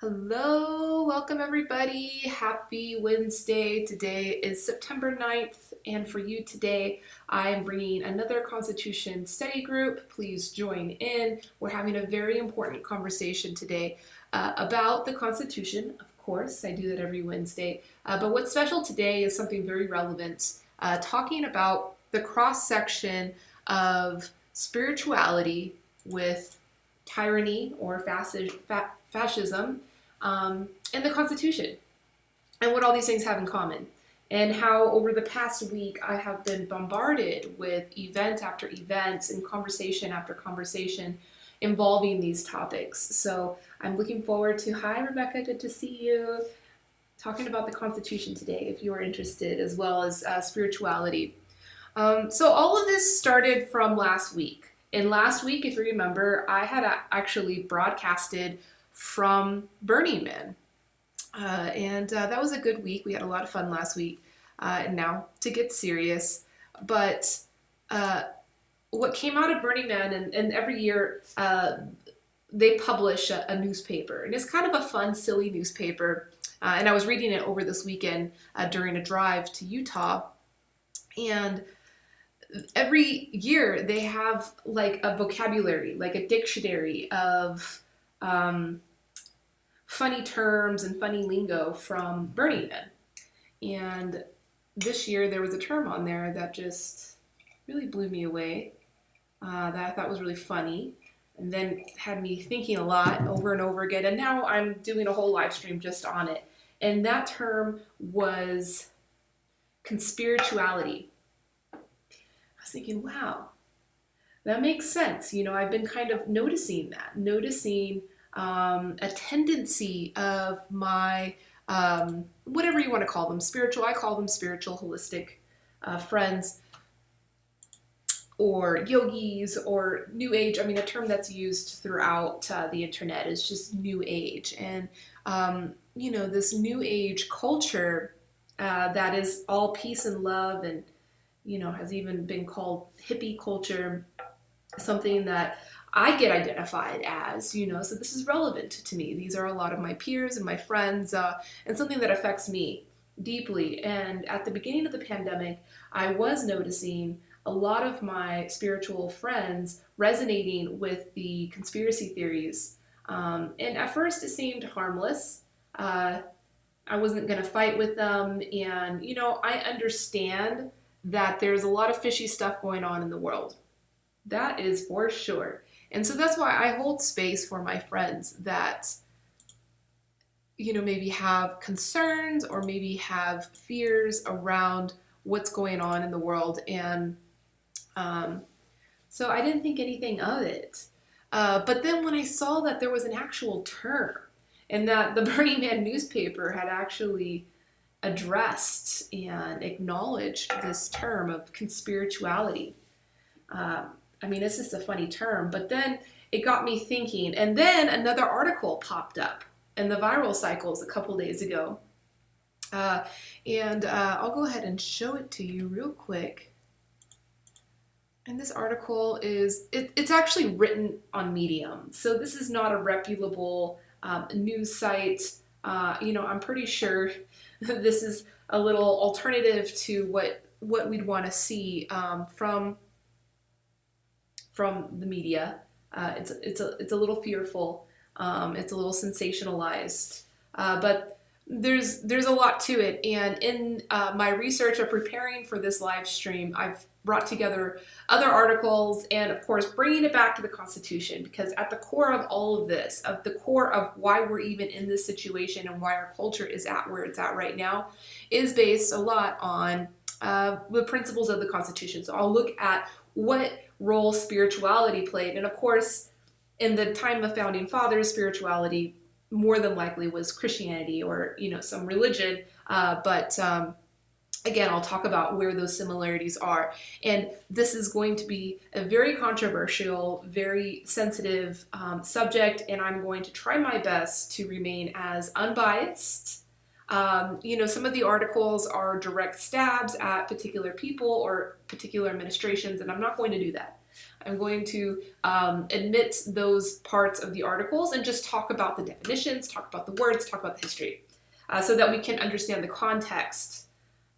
Hello, welcome everybody. Happy Wednesday. Today is September 9th, and for you today, I am bringing another Constitution study group. Please join in. We're having a very important conversation today about the Constitution. Of course, I do that every Wednesday. But what's special today is something very relevant, talking about the cross section of spirituality with tyranny or fascism, and the Constitution, and what all these things have in common, and how over the past week I have been bombarded with event after event and conversation after conversation involving these topics. So I'm looking forward to, hi Rebecca, good to see you, talking about the Constitution today if you are interested, as well as spirituality. So all of this started from last week. And last week, if you remember, I had actually broadcasted from Burning Man. And that was a good week. We had a lot of fun last week. And now to get serious. But what came out of Burning Man, and every year they publish a newspaper. And it's kind of a fun, silly newspaper. And I was reading it over this weekend during a drive to Utah. And every year they have like a vocabulary, like a dictionary of funny terms and funny lingo from Burning Man. And this year there was a term on there that just really blew me away, that I thought was really funny, and then had me thinking a lot over and over again. And now I'm doing a whole live stream just on it. And that term was conspirituality. I was thinking, wow, that makes sense. You know, I've been kind of noticing a tendency of my, whatever you want to call them, spiritual, I call them spiritual, holistic friends, or yogis, or New Age. I mean, a term that's used throughout the internet is just New Age. And, you know, this New Age culture that is all peace and love, and you know, has even been called hippie culture, something that I get identified as, you know, so this is relevant to me. These are a lot of my peers and my friends, and something that affects me deeply. And at the beginning of the pandemic, I was noticing a lot of my spiritual friends resonating with the conspiracy theories. And at first it seemed harmless. I wasn't going to fight with them. And, you know, I understand that there's a lot of fishy stuff going on in the world. That is for sure. And so that's why I hold space for my friends that, you know, maybe have concerns or maybe have fears around what's going on in the world. And so I didn't think anything of it. But then when I saw that there was an actual term, and that the Burning Man newspaper had actually addressed and acknowledged this term of conspirituality. I mean, it's just a funny term, but then it got me thinking. And then another article popped up in the viral cycles a couple days ago. And I'll go ahead and show it to you real quick. And this article is, it's actually written on Medium. So this is not a reputable news site. You know, I'm pretty sure this is a little alternative to what we'd want to see from the media. It's a little fearful. It's a little sensationalized, but there's a lot to it. And in my research of preparing for this live stream, I've brought together other articles, and of course bringing it back to the Constitution, because at the core of all of this, of the core of why we're even in this situation and why our culture is at where it's at right now, is based a lot on the principles of the Constitution. So I'll look at what role spirituality played. And of course, in the time of founding fathers, spirituality more than likely was Christianity, or, you know, some religion, but again, I'll talk about where those similarities are. And this is going to be a very controversial, very sensitive subject, and I'm going to try my best to remain as unbiased. You know, some of the articles are direct stabs at particular people or particular administrations, and I'm not going to do that. I'm going to omit those parts of the articles and just talk about the definitions, talk about the words, talk about the history, so that we can understand the context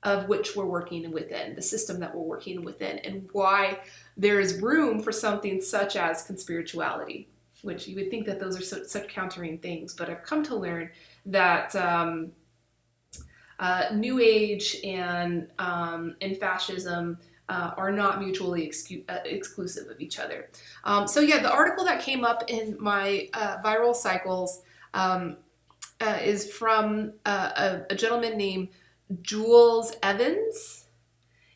of which we're working within, the system that we're working within, and why there is room for something such as conspirituality, which you would think that those are such countering things, but I've come to learn that New Age and fascism are not mutually exclusive of each other. So yeah, the article that came up in my viral cycles is from a gentleman named Jules Evans,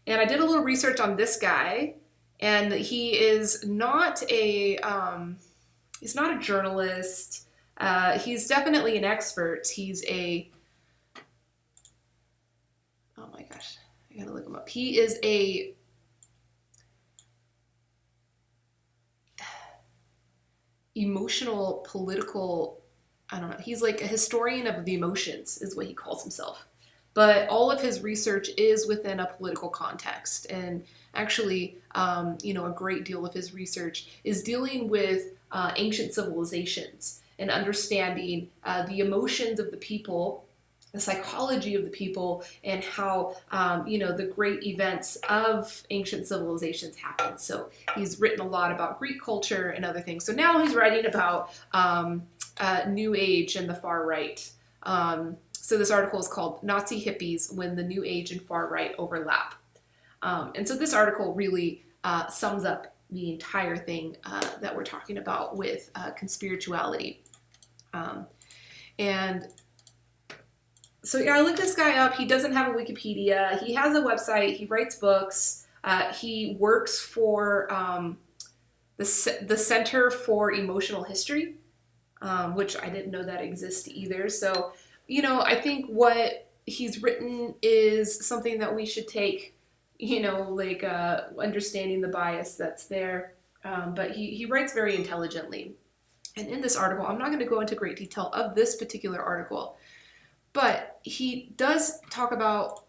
and I did a little research on this guy, and he is not a he's not a journalist. He's definitely an expert. He's a, oh my gosh, I gotta look him up. He is a emotional, political, I don't know. He's like a historian of the emotions is what he calls himself. But all of his research is within a political context. And actually, a great deal of his research is dealing with ancient civilizations and understanding the emotions of the people, the psychology of the people, and how the great events of ancient civilizations happened. So he's written a lot about Greek culture and other things. So now he's writing about New Age and the far right. So this article is called Nazi Hippies When the New Age and Far Right Overlap. And so this article really sums up the entire thing that we're talking about with conspirituality. And so yeah, I looked this guy up. He doesn't have a Wikipedia. He has a website. He writes books. He works for the Center for Emotional History, which I didn't know that exists either. So, I think what he's written is something that we should take, understanding the bias that's there. But he writes very intelligently. And in this article, I'm not going to go into great detail of this particular article, but he does talk about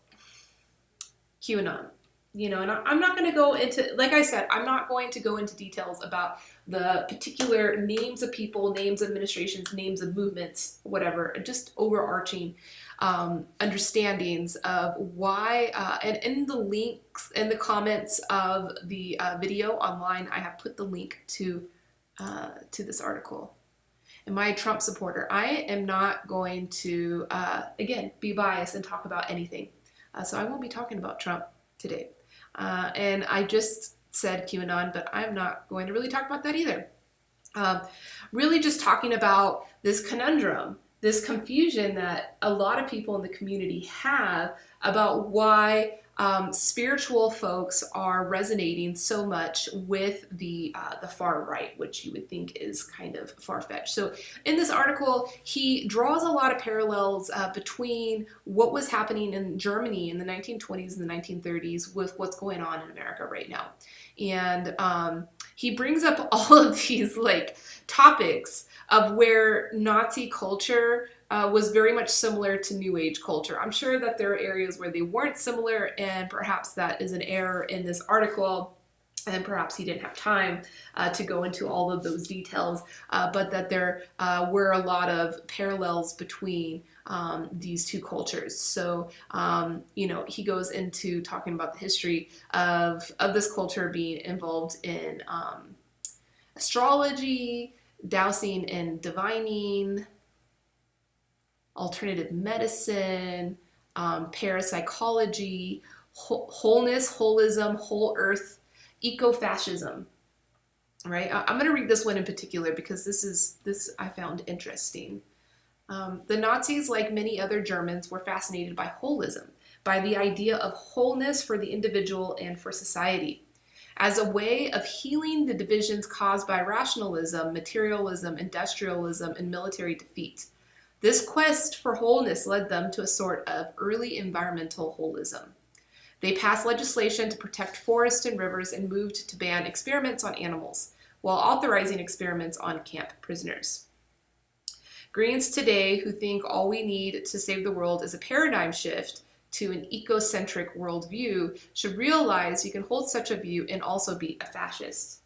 QAnon. And I'm not going to go into, like I said, I'm not going to go into details about the particular names of people, names of administrations, names of movements, whatever, just overarching understandings of why, and in the links, in the comments of the video online, I have put the link to this article. Am I a Trump supporter? I am not going to, again, be biased and talk about anything. So I won't be talking about Trump today. And I just said QAnon, but I'm not going to really talk about that either. Really just talking about this conundrum, this confusion that a lot of people in the community have about why spiritual folks are resonating so much with the far right, which you would think is kind of far-fetched. So in this article, he draws a lot of parallels between what was happening in Germany in the 1920s and the 1930s with what's going on in America right now. And he brings up all of these topics of where Nazi culture was very much similar to New Age culture. I'm sure that there are areas where they weren't similar, and perhaps that is an error in this article, and perhaps he didn't have time to go into all of those details, but that there were a lot of parallels between these two cultures. So, he goes into talking about the history of this culture being involved in astrology, dowsing and divining, alternative medicine, parapsychology, wholeness, holism, whole earth, ecofascism. Right? I'm going to read this one in particular because this I found interesting. The Nazis, like many other Germans, were fascinated by holism, by the idea of wholeness for the individual and for society, as a way of healing the divisions caused by rationalism, materialism, industrialism, and military defeat. This quest for wholeness led them to a sort of early environmental holism. They passed legislation to protect forests and rivers and moved to ban experiments on animals, while authorizing experiments on camp prisoners. Greens today, who think all we need to save the world is a paradigm shift to an ecocentric worldview, should realize you can hold such a view and also be a fascist.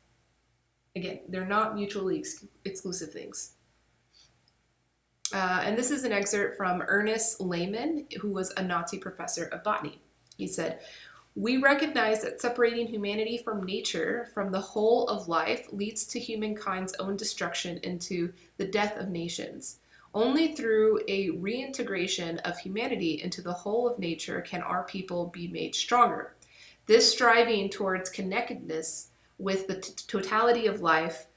Again, they're not mutually exclusive things. And this is an excerpt from Ernest Lehmann, who was a Nazi professor of botany. He said, "We recognize that separating humanity from nature, from the whole of life, leads to humankind's own destruction into the death of nations. Only through a reintegration of humanity into the whole of nature can our people be made stronger. This striving towards connectedness with the totality of life,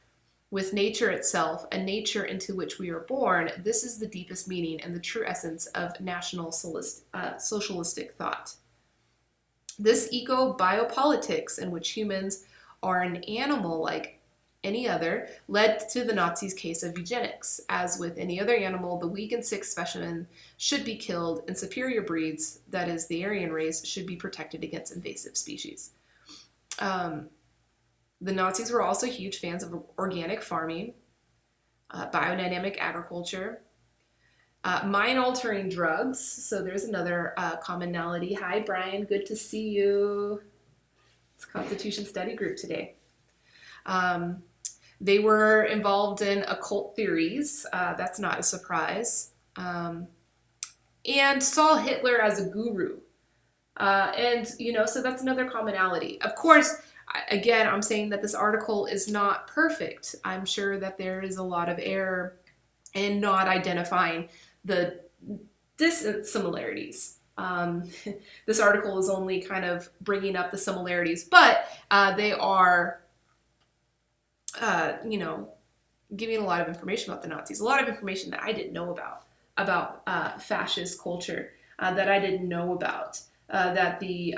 with nature itself, a nature into which we are born, this is the deepest meaning and the true essence of national socialistic thought. This eco-biopolitics, in which humans are an animal like any other, led to the Nazis' case of eugenics. As with any other animal, the weak and sick specimen should be killed, and superior breeds, that is, the Aryan race, should be protected against invasive species." The Nazis were also huge fans of organic farming, biodynamic agriculture, mind-altering drugs. So there's another commonality. Hi, Brian. Good to see you. It's Constitution Study Group today. They were involved in occult theories. That's not a surprise. And saw Hitler as a guru. So that's another commonality. Of course, again, I'm saying that this article is not perfect. I'm sure that there is a lot of error in not identifying the dissimilarities. This article is only kind of bringing up the similarities, but they are, giving a lot of information about the Nazis, a lot of information that I didn't know about fascist culture, that I didn't know about, that the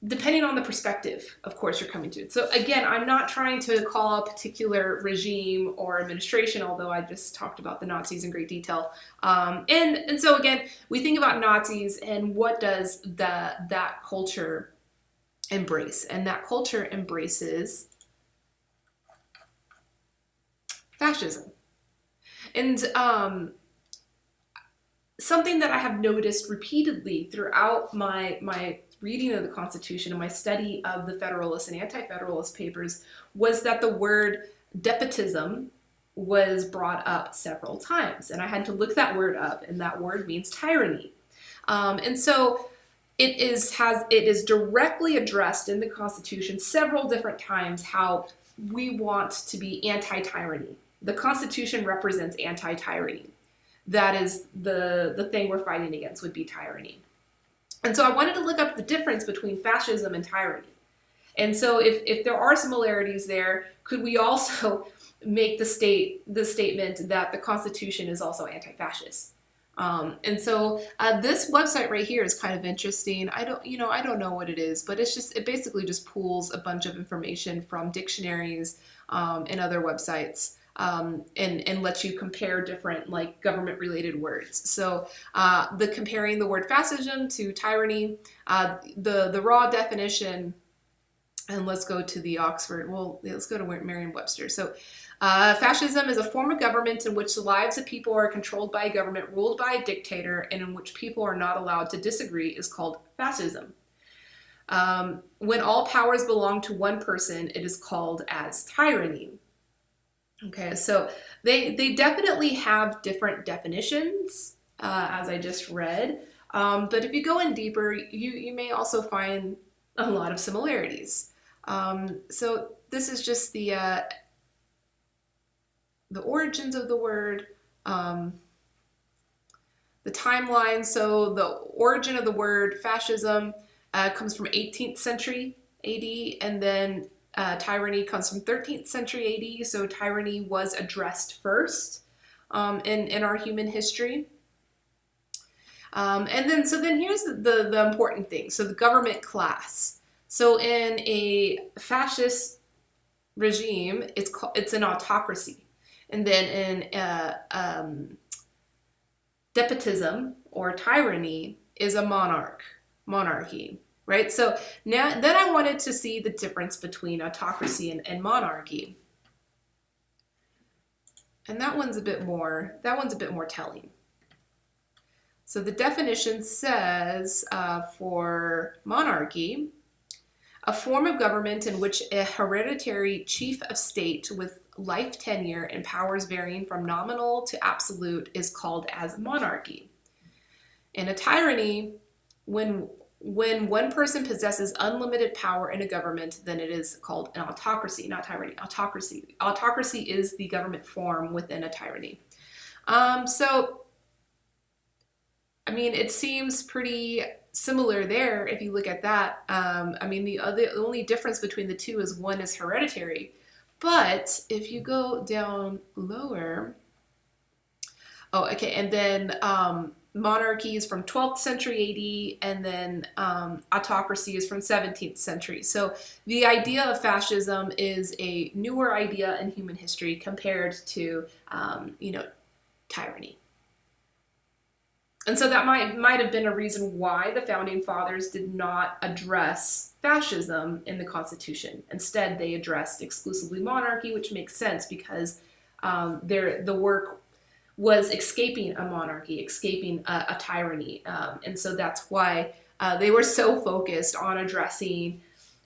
depending on the perspective, of course, you're coming to it. So again, I'm not trying to call a particular regime or administration, although I just talked about the Nazis in great detail. And so again, we think about Nazis and what does that culture embrace? And that culture embraces fascism. And something that I have noticed repeatedly throughout my reading of the Constitution and my study of the Federalist and Anti-Federalist papers was that the word despotism was brought up several times. And I had to look that word up, and that word means tyranny. And so it is directly addressed in the Constitution several different times how we want to be anti-tyranny. The Constitution represents anti-tyranny. That is the thing we're fighting against, would be tyranny. And so I wanted to look up the difference between fascism and tyranny. And so if there are similarities there, could we also make the statement that the Constitution is also anti-fascist? And so this website right here is kind of interesting. I don't know what it is, but it basically just pulls a bunch of information from dictionaries and other websites. And lets you compare different government related words. So comparing the word fascism to tyranny, the raw definition, and let's go to the Oxford, let's go to Merriam-Webster. So fascism is a form of government in which the lives of people are controlled by a government ruled by a dictator and in which people are not allowed to disagree is called fascism. When all powers belong to one person, it is called as tyranny. Okay, so they definitely have different definitions, as I just read. But if you go in deeper, you may also find a lot of similarities. So this is just the origins of the word, the timeline. So the origin of the word fascism comes from 18th century AD, and then tyranny comes from 13th century AD, so tyranny was addressed first in our human history. And then here's the important thing. So the government class. So in a fascist regime, it's an autocracy. And then in despotism or tyranny is a monarchy. Right? So then I wanted to see the difference between autocracy and monarchy. And that one's a bit more telling. So the definition says for monarchy, A form of government in which a hereditary chief of state with life tenure and powers varying from nominal to absolute is called as monarchy. In a tyranny, when one person possesses unlimited power in a government, then it is called an autocracy, not tyranny. Autocracy. Autocracy is the government form within a tyranny. So, I mean, it seems pretty similar there if you look at that. I mean, the only difference between the two is one is hereditary. But if you go down lower, oh, okay, and then monarchy is from 12th century AD, and then autocracy is from 17th century. So the idea of fascism is a newer idea in human history compared to, tyranny. And so that might have been a reason why the founding fathers did not address fascism in the Constitution. Instead, they addressed exclusively monarchy, which makes sense because the work was escaping a monarchy, escaping a tyranny. And so that's why they were so focused on addressing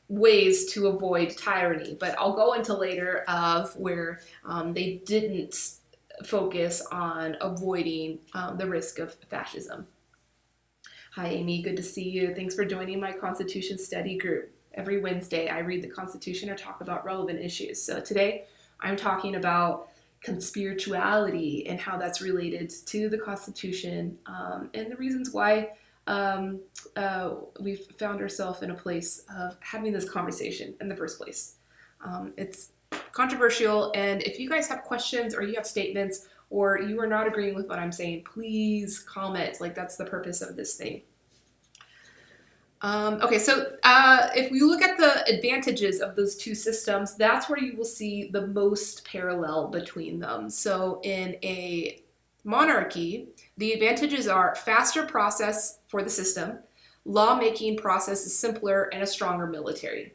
ways to avoid tyranny. But I'll go into later of where they didn't focus on avoiding the risk of fascism. Hi, Amy. Good to see you. Thanks for joining my Constitution study group. Every Wednesday, I read the Constitution or talk about relevant issues. So today, I'm talking about conspirituality and how that's related to the Constitution and the reasons why we've found ourselves in a place of having this conversation in the first place. It's controversial, and if you guys have questions or you have statements or you are not agreeing with what I'm saying, please comment. Like, that's the purpose of this thing. Okay, so if we look at the advantages of those two systems, that's where you will see the most parallel between them. So in a monarchy, the advantages are faster process for the system, lawmaking process is simpler, and a stronger military.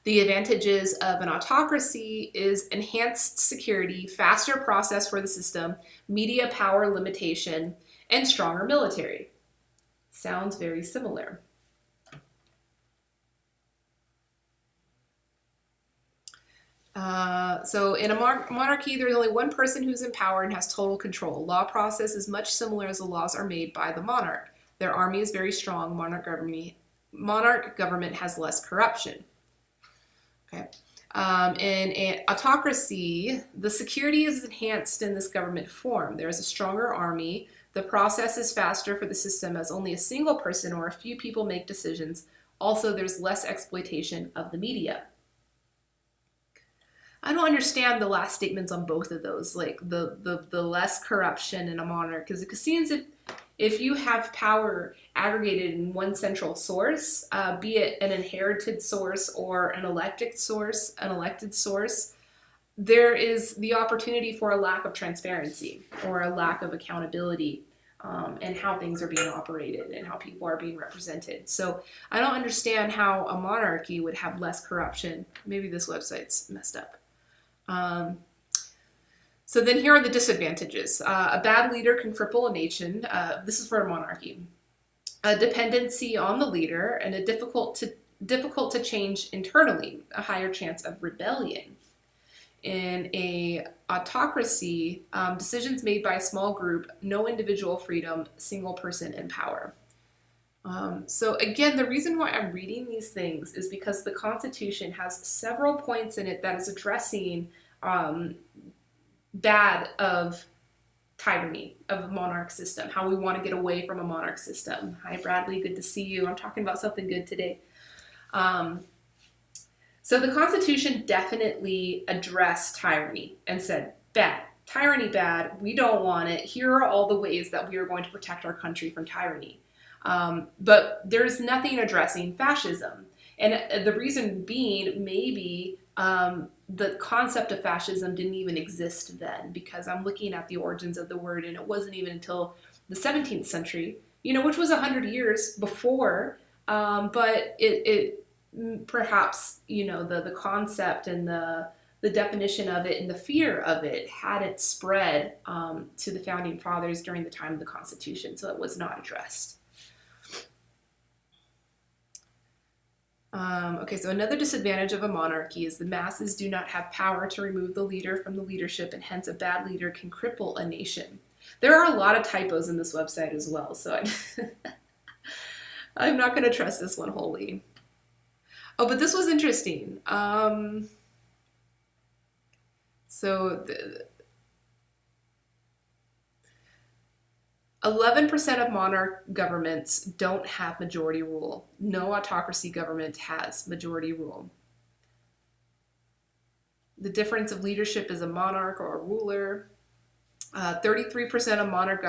The advantages of an autocracy is enhanced security, faster process for the system, media power limitation, and stronger military. Sounds very similar. So in a monarchy, there's only one person who's in power and has total control. Law process is much similar as the laws are made by the monarch. Their army is very strong. Monarch government has less corruption. Okay. In an autocracy, the security is enhanced in this government form. There's a stronger army. The process is faster for the system as only a single person or a few people make decisions. Also, there's less exploitation of the media. I don't understand the last statements on both of those, like the less corruption in a monarch, because it seems if you have power aggregated in one central source, be it an inherited source or an elected source, there is the opportunity for a lack of transparency or a lack of accountability and how things are being operated and how people are being represented. So I don't understand how a monarchy would have less corruption. Maybe this website's messed up. So then here are the disadvantages. A bad leader can cripple a nation. This is for a monarchy. A dependency on the leader and a difficult to change internally, a higher chance of rebellion. In a autocracy, decisions made by a small group, no individual freedom, single person in power. So again, the reason why I'm reading these things is because the Constitution has several points in it that is addressing bad of tyranny, of a monarch system, how we want to get away from a monarch system. Hi, Bradley, good to see you. I'm talking about something good today. So the Constitution definitely addressed tyranny and said, bad, tyranny bad, we don't want it. Here are all the ways that we are going to protect our country from tyranny. But there's nothing addressing fascism. And the reason being, maybe the concept of fascism didn't even exist then, because I'm looking at the origins of the word, and it wasn't even until the 17th century, which was 100 years before, but it perhaps, the concept and the definition of it and the fear of it hadn't spread to the founding fathers during the time of the Constitution, so it was not addressed. Okay, so another disadvantage of a monarchy is the masses do not have power to remove the leader from the leadership, and hence a bad leader can cripple a nation. There are a lot of typos in this website as well, so I'm not going to trust this one wholly. Oh, but this was interesting. So 11% of monarch governments don't have majority rule. No autocracy government has majority rule. The difference of leadership is a monarch or a ruler. 33% of monarch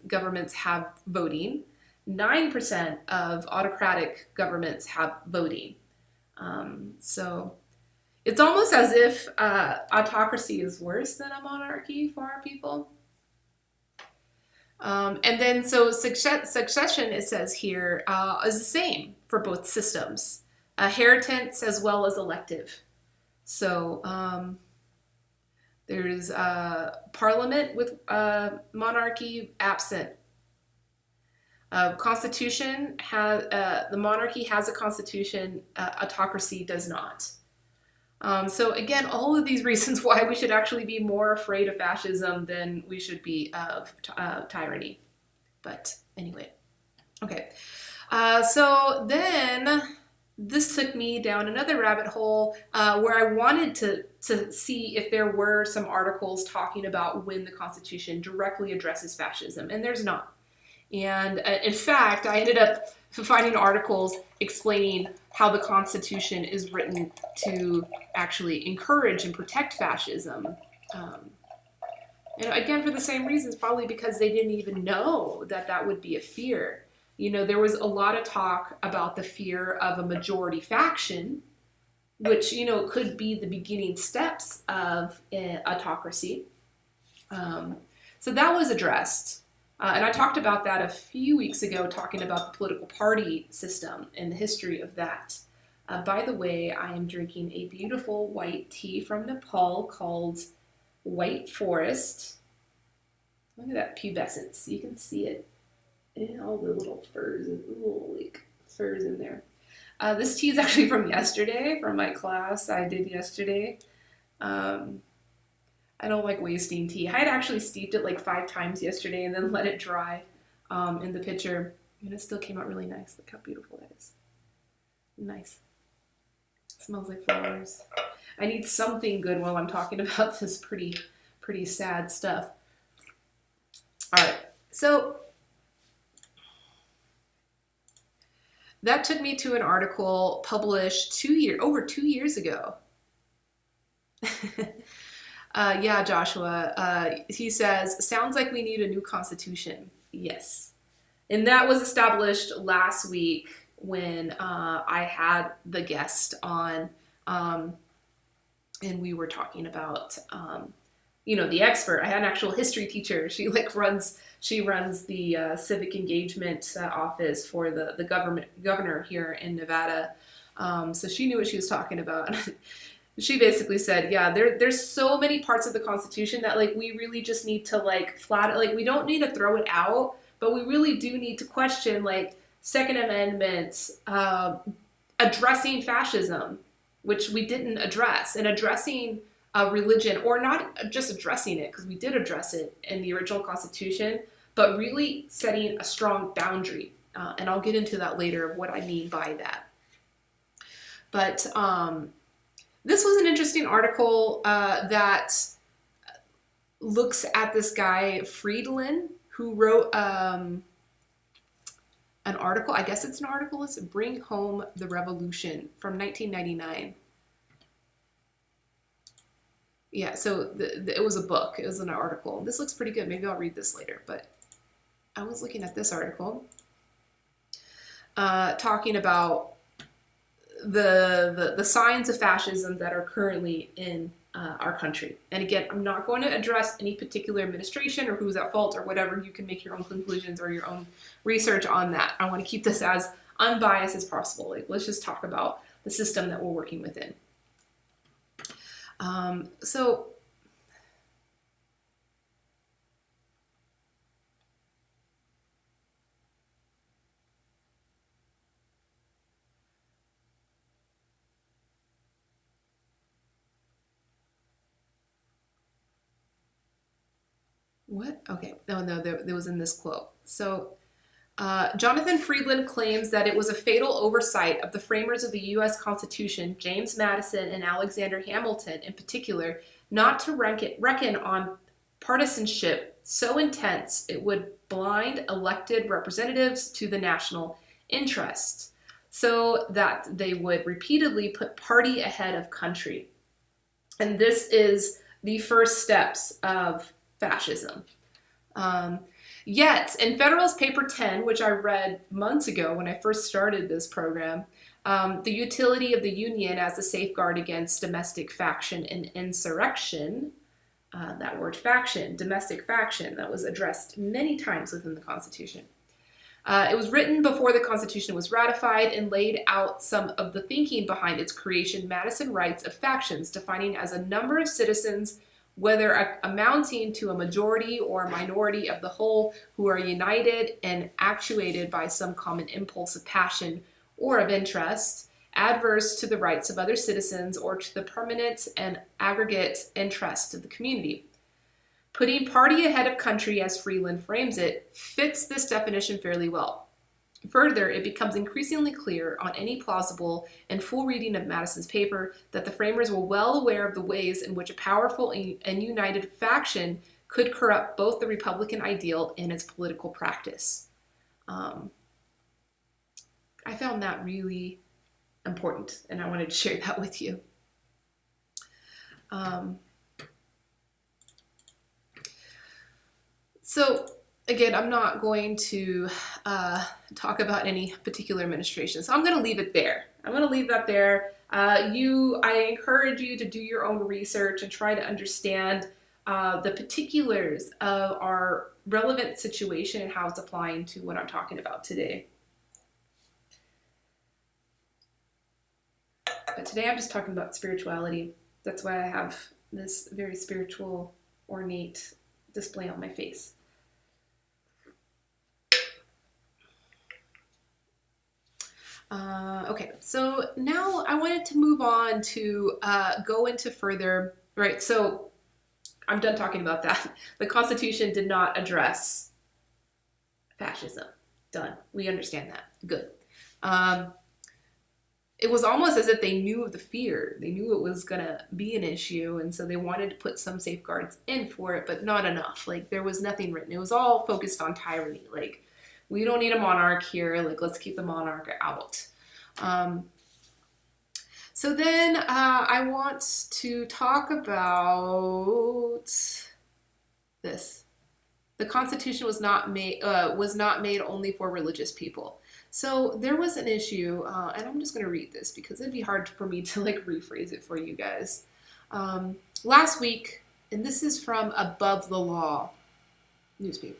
governments have voting. 9% of autocratic governments have voting. So it's almost as if autocracy is worse than a monarchy for our people. And then so succession, it says here, is the same for both systems. Inheritance as well as elective. So there's parliament with monarchy absent. Constitution has the monarchy has a constitution. Autocracy does not. So again, all of these reasons why we should actually be more afraid of fascism than we should be of tyranny. But anyway, okay. So then this took me down another rabbit hole where I wanted to see if there were some articles talking about when the Constitution directly addresses fascism, and there's not. And in fact, I ended up finding articles explaining how the Constitution is written to actually encourage and protect fascism. And again, for the same reasons, probably because they didn't even know that that would be a fear. You know, there was a lot of talk about the fear of a majority faction, which, you know, could be the beginning steps of autocracy. So that was addressed. And I talked about that a few weeks ago, talking about the political party system and the history of that. By the way, I am drinking a beautiful white tea from Nepal called White Forest. Look at that pubescence. You can see it. And all the little furs in there. This tea is actually from yesterday, from my class I did yesterday. I don't like wasting tea. I had actually steeped it like 5 times yesterday and then let it dry in the pitcher. And it still came out really nice. Look how beautiful that is. Nice. It smells like flowers. I need something good while I'm talking about this pretty sad stuff. All right. So that took me to an article published over 2 years ago. Yeah, Joshua. He says, sounds like we need a new constitution. Yes. And that was established last week when I had the guest on, and we were talking about, you know, the expert. I had an actual history teacher. She runs the civic engagement office for the governor here in Nevada. So she knew what she was talking about. She basically said, yeah, there's so many parts of the Constitution that like we really just need to we don't need to throw it out, but we really do need to question like Second Amendment, addressing fascism, which we didn't address, and addressing religion, or not just addressing it, because we did address it in the original Constitution, but really setting a strong boundary. And I'll get into that later of what I mean by that. But this was an interesting article that looks at this guy, Friedland, who wrote an article. I guess it's an article. It's Bring Home the Revolution from 1999. Yeah, so it was a book. It was an article. This looks pretty good. Maybe I'll read this later. But I was looking at this article talking about the signs of fascism that are currently in our country. And again, I'm not going to address any particular administration or who's at fault or whatever. You can make your own conclusions or your own research on that. I want to keep this as unbiased as possible. Like, let's just talk about the system that we're working within. So What? Okay. Oh, no, there was in this quote. So Jonathan Friedland claims that it was a fatal oversight of the framers of the U.S. Constitution, James Madison and Alexander Hamilton in particular, not to reckon on partisanship so intense it would blind elected representatives to the national interest, so that they would repeatedly put party ahead of country. And this is the first steps of fascism. Um, Yet, in Federalist Paper 10, which I read months ago when I first started this program, the utility of the Union as a safeguard against domestic faction and insurrection, that word faction, domestic faction, that was addressed many times within the Constitution. It was written before the Constitution was ratified and laid out some of the thinking behind its creation. Madison writes of factions, defining as a number of citizens, whether amounting to a majority or a minority of the whole, who are united and actuated by some common impulse of passion or of interest, adverse to the rights of other citizens or to the permanent and aggregate interest of the community. Putting party ahead of country, as Freeland frames it, fits this definition fairly well. Further, it becomes increasingly clear on any plausible and full reading of Madison's paper that the framers were well aware of the ways in which a powerful and united faction could corrupt both the Republican ideal and its political practice. I found that really important, and I wanted to share that with you. So again, I'm not going to talk about any particular administration, so I'm going to leave it there. I'm going to leave that there. I encourage you to do your own research and try to understand the particulars of our relevant situation and how it's applying to what I'm talking about today. But today I'm just talking about spirituality. That's why I have this very spiritual, ornate display on my face. Okay, so now I wanted to move on to go into further, right, so I'm done talking about that. The Constitution did not address fascism. Done. We understand that. Good. It was almost as if they knew of the fear. They knew it was going to be an issue, and so they wanted to put some safeguards in for it, but not enough. Like, there was nothing written. It was all focused on tyranny. Like, we don't need a monarch here. Like, let's keep the monarch out. So then I want to talk about this. The Constitution was not made only for religious people. So there was an issue, and I'm just going to read this because it'd be hard for me to like rephrase it for you guys. Last week, and this is from Above the Law newspaper.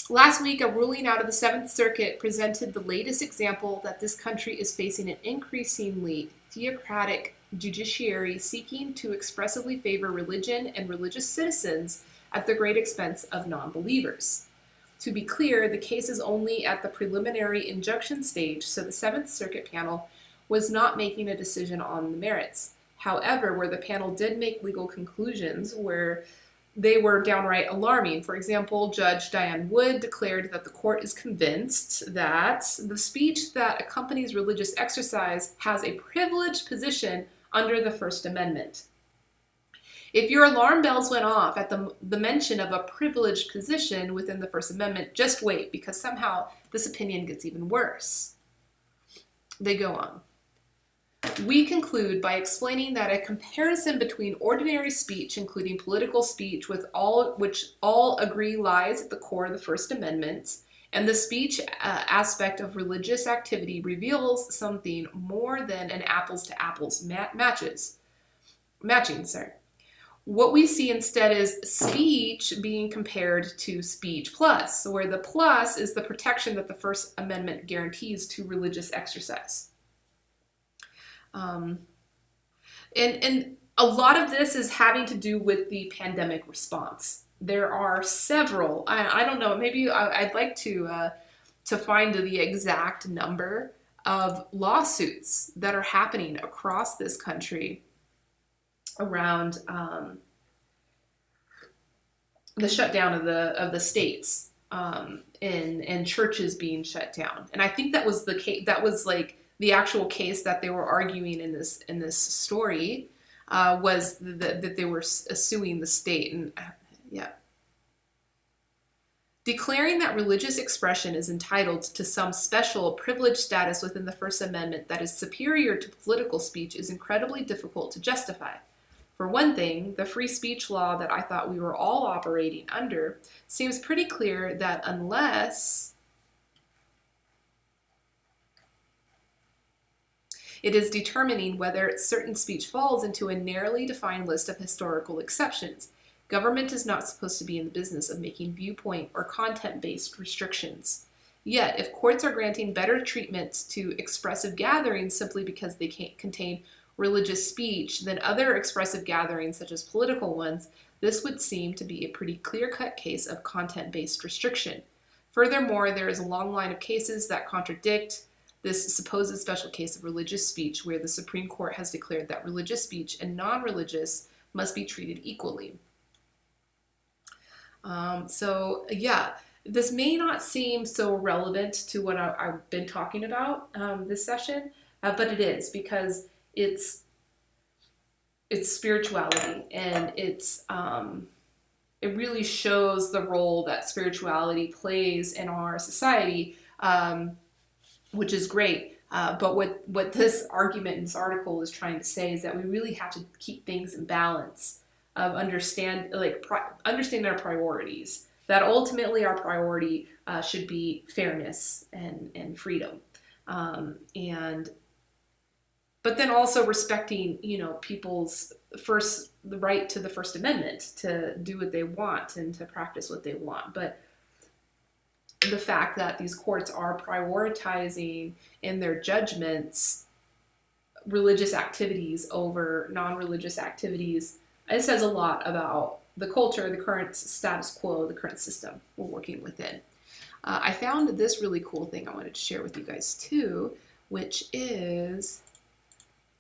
Last week, a ruling out of the Seventh Circuit presented the latest example that this country is facing an increasingly theocratic judiciary seeking to expressively favor religion and religious citizens at the great expense of non-believers. To be clear, the case is only at the preliminary injunction stage, so the Seventh Circuit panel was not making a decision on the merits. However, where the panel did make legal conclusions where they were downright alarming. For example, Judge Diane Wood declared that the court is convinced that the speech that accompanies religious exercise has a privileged position under the First Amendment. If your alarm bells went off at the mention of a privileged position within the First Amendment, just wait, because somehow this opinion gets even worse. They go on. We conclude by explaining that a comparison between ordinary speech, including political speech, which all agree lies at the core of the First Amendment, and the speech aspect of religious activity reveals something more than an apples-to-apples matching. What we see instead is speech being compared to speech plus, where the plus is the protection that the First Amendment guarantees to religious exercise. And a lot of this is having to do with the pandemic response. There are several, I don't know, maybe I'd like to find the exact number of lawsuits that are happening across this country around the shutdown of the states, and churches being shut down. And I think that was the case. That was like the actual case that they were arguing in this story, was that they were suing the state. And yeah. Declaring that religious expression is entitled to some special privileged status within the First Amendment that is superior to political speech is incredibly difficult to justify. For one thing, the free speech law that I thought we were all operating under seems pretty clear that unless it is determining whether certain speech falls into a narrowly defined list of historical exceptions, government is not supposed to be in the business of making viewpoint or content-based restrictions. Yet, if courts are granting better treatment to expressive gatherings simply because they can't contain religious speech than other expressive gatherings such as political ones, this would seem to be a pretty clear-cut case of content-based restriction. Furthermore, there is a long line of cases that contradict this supposed special case of religious speech where the Supreme Court has declared that religious speech and non-religious must be treated equally. So yeah, this may not seem so relevant to what I've been talking about this session, but it is, because it's spirituality, and it really shows the role that spirituality plays in our society, which is great. But what this argument in this article is trying to say is that we really have to keep things in balance, of understand our priorities. That ultimately our priority should be fairness and freedom, but then also respecting, people's the right to the First Amendment to do what they want and to practice what they want. But the fact that these courts are prioritizing in their judgments religious activities over non-religious activities, it says a lot about the culture, the current status quo, the current system we're working within. I found this really cool thing I wanted to share with you guys too, which is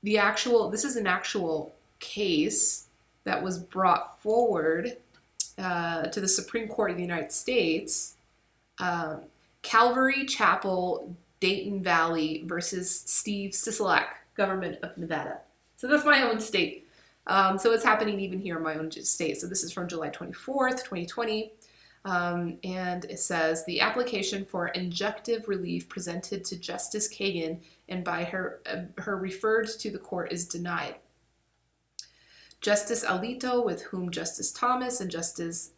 this is an actual case that was brought forward to the Supreme Court of the United States. Calvary Chapel, Dayton Valley versus Steve Sisolak, Government of Nevada. So that's my own state. So it's happening even here in my own state. So this is from July 24th, 2020. And it says, the application for injunctive relief presented to Justice Kagan and by her referred to the court is denied. Justice Alito, with whom Justice Thomas and Justice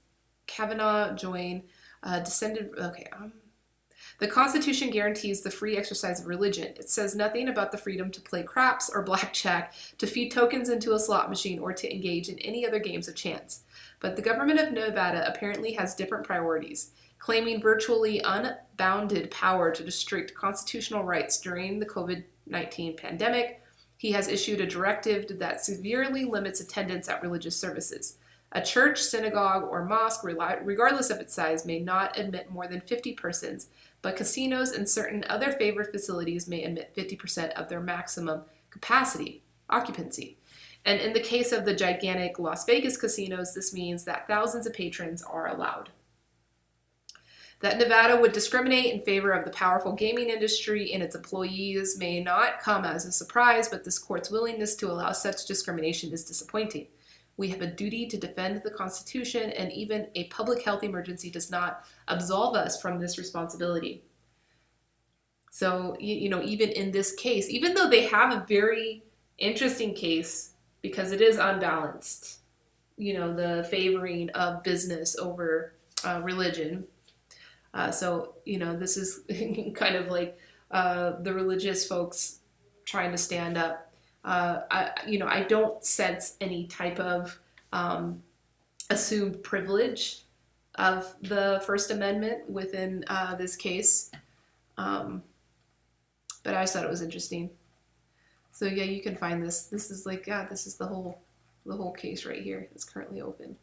Kavanaugh join, descended. The Constitution guarantees the free exercise of religion. It says nothing about the freedom to play craps or blackjack, to feed tokens into a slot machine, or to engage in any other games of chance. But the government of Nevada apparently has different priorities, claiming virtually unbounded power to restrict constitutional rights during the COVID-19 pandemic. He has issued a directive that severely limits attendance at religious services. A church, synagogue, or mosque, regardless of its size, may not admit more than 50 persons, but casinos and certain other favored facilities may admit 50% of their maximum occupancy. And in the case of the gigantic Las Vegas casinos, this means that thousands of patrons are allowed. That Nevada would discriminate in favor of the powerful gaming industry and its employees may not come as a surprise, but this court's willingness to allow such discrimination is disappointing. We have a duty to defend the Constitution, and even a public health emergency does not absolve us from this responsibility. So, even in this case, even though they have a very interesting case because it is unbalanced, the favoring of business over religion. This is kind of like the religious folks trying to stand up. I don't sense any type of assumed privilege of the First Amendment within this case, but I just thought it was interesting. So yeah, you can find this. This is this is the whole case right here. It's currently open.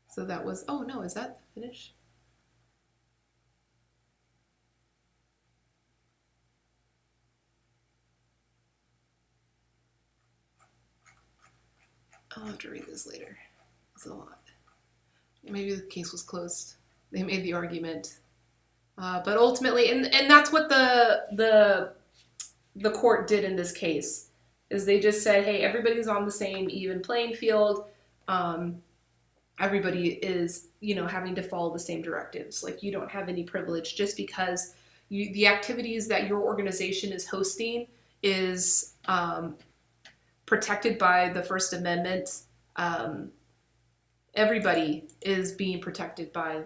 So that was, oh no, is that the finish? I'll have to read this later. It's a lot. Maybe the case was closed. They made the argument. But ultimately, and that's what the court did in this case, is they just said, hey, everybody's on the same even playing field. Everybody is, having to follow the same directives. Like, you don't have any privilege just because the activities that your organization is hosting is protected by the First Amendment. Everybody is being protected by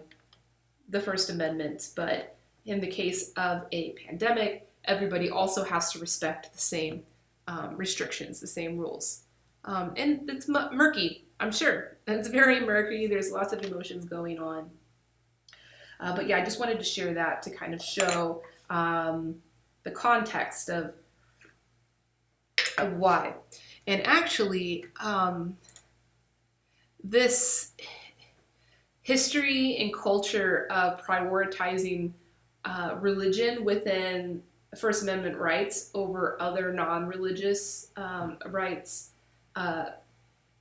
the First Amendment, but in the case of a pandemic, everybody also has to respect the same restrictions, the same rules. And it's murky, I'm sure. It's very murky. There's lots of emotions going on. But yeah, I just wanted to share that to kind of show the context of why. And actually, this history and culture of prioritizing religion within First Amendment rights over other non-religious rights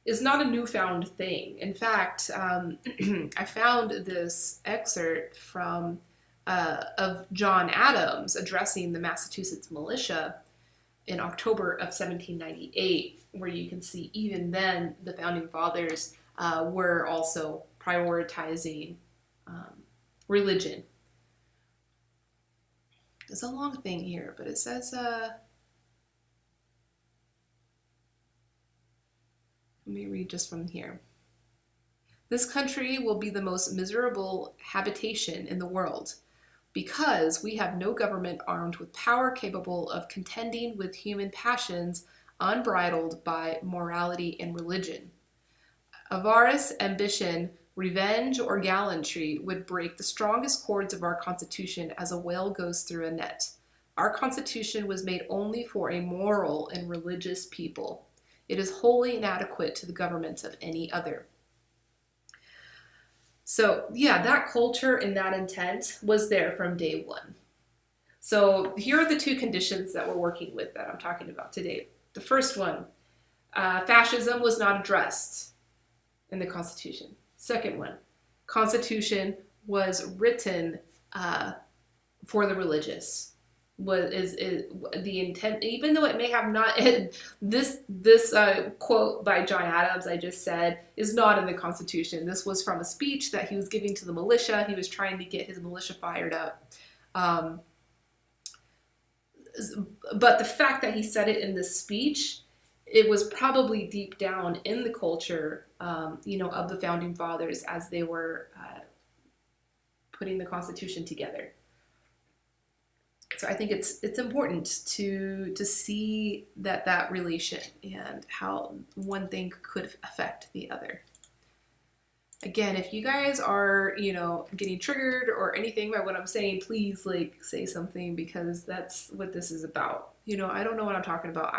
is not a newfound thing. In fact, I found this excerpt from of John Adams addressing the Massachusetts militia in October of 1798, where you can see even then the founding fathers were also prioritizing religion. There's a long thing here, but it says, let me read just from here. This country will be the most miserable habitation in the world, because we have no government armed with power capable of contending with human passions unbridled by morality and religion. Avarice, ambition, revenge, or gallantry would break the strongest cords of our Constitution as a whale goes through a net. Our Constitution was made only for a moral and religious people. It is wholly inadequate to the governments of any other. So yeah, that culture and that intent was there from day one. So here are the two conditions that we're working with that I'm talking about today. The first one, fascism was not addressed in the Constitution. Second one, Constitution was written for the religious. Is the intent, even though it may have not, this quote by John Adams I just said is not in the Constitution. This was from a speech that he was giving to the militia. He was trying to get his militia fired up. But the fact that he said it in this speech, it was probably deep down in the culture, of the founding fathers as they were putting the Constitution together. So I think it's important to see that relation and how one thing could affect the other. Again, if you guys are, getting triggered or anything by what I'm saying, please say something, because that's what this is about. I don't know what I'm talking about.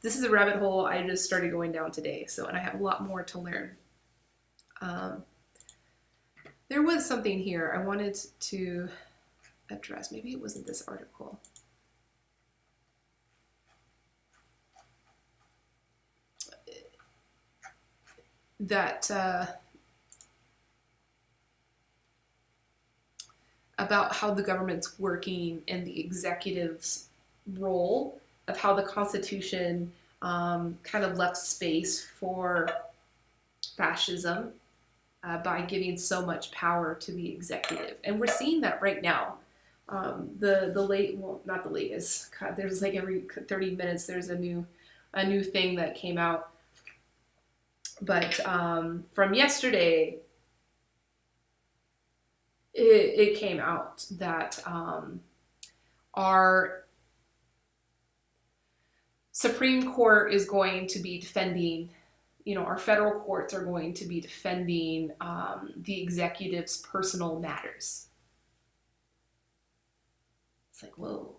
This is a rabbit hole I just started going down today. And I have a lot more to learn. There was something here I wanted to address. Maybe it wasn't this article. That about how the government's working and the executive's role, of how the Constitution kind of left space for fascism by giving so much power to the executive. And we're seeing that right now. Not the latest. God, there's every 30 minutes there's a new thing that came out. But from yesterday, it came out that our Supreme Court is going to be defending, our federal courts are going to be defending the executive's personal matters. It's whoa,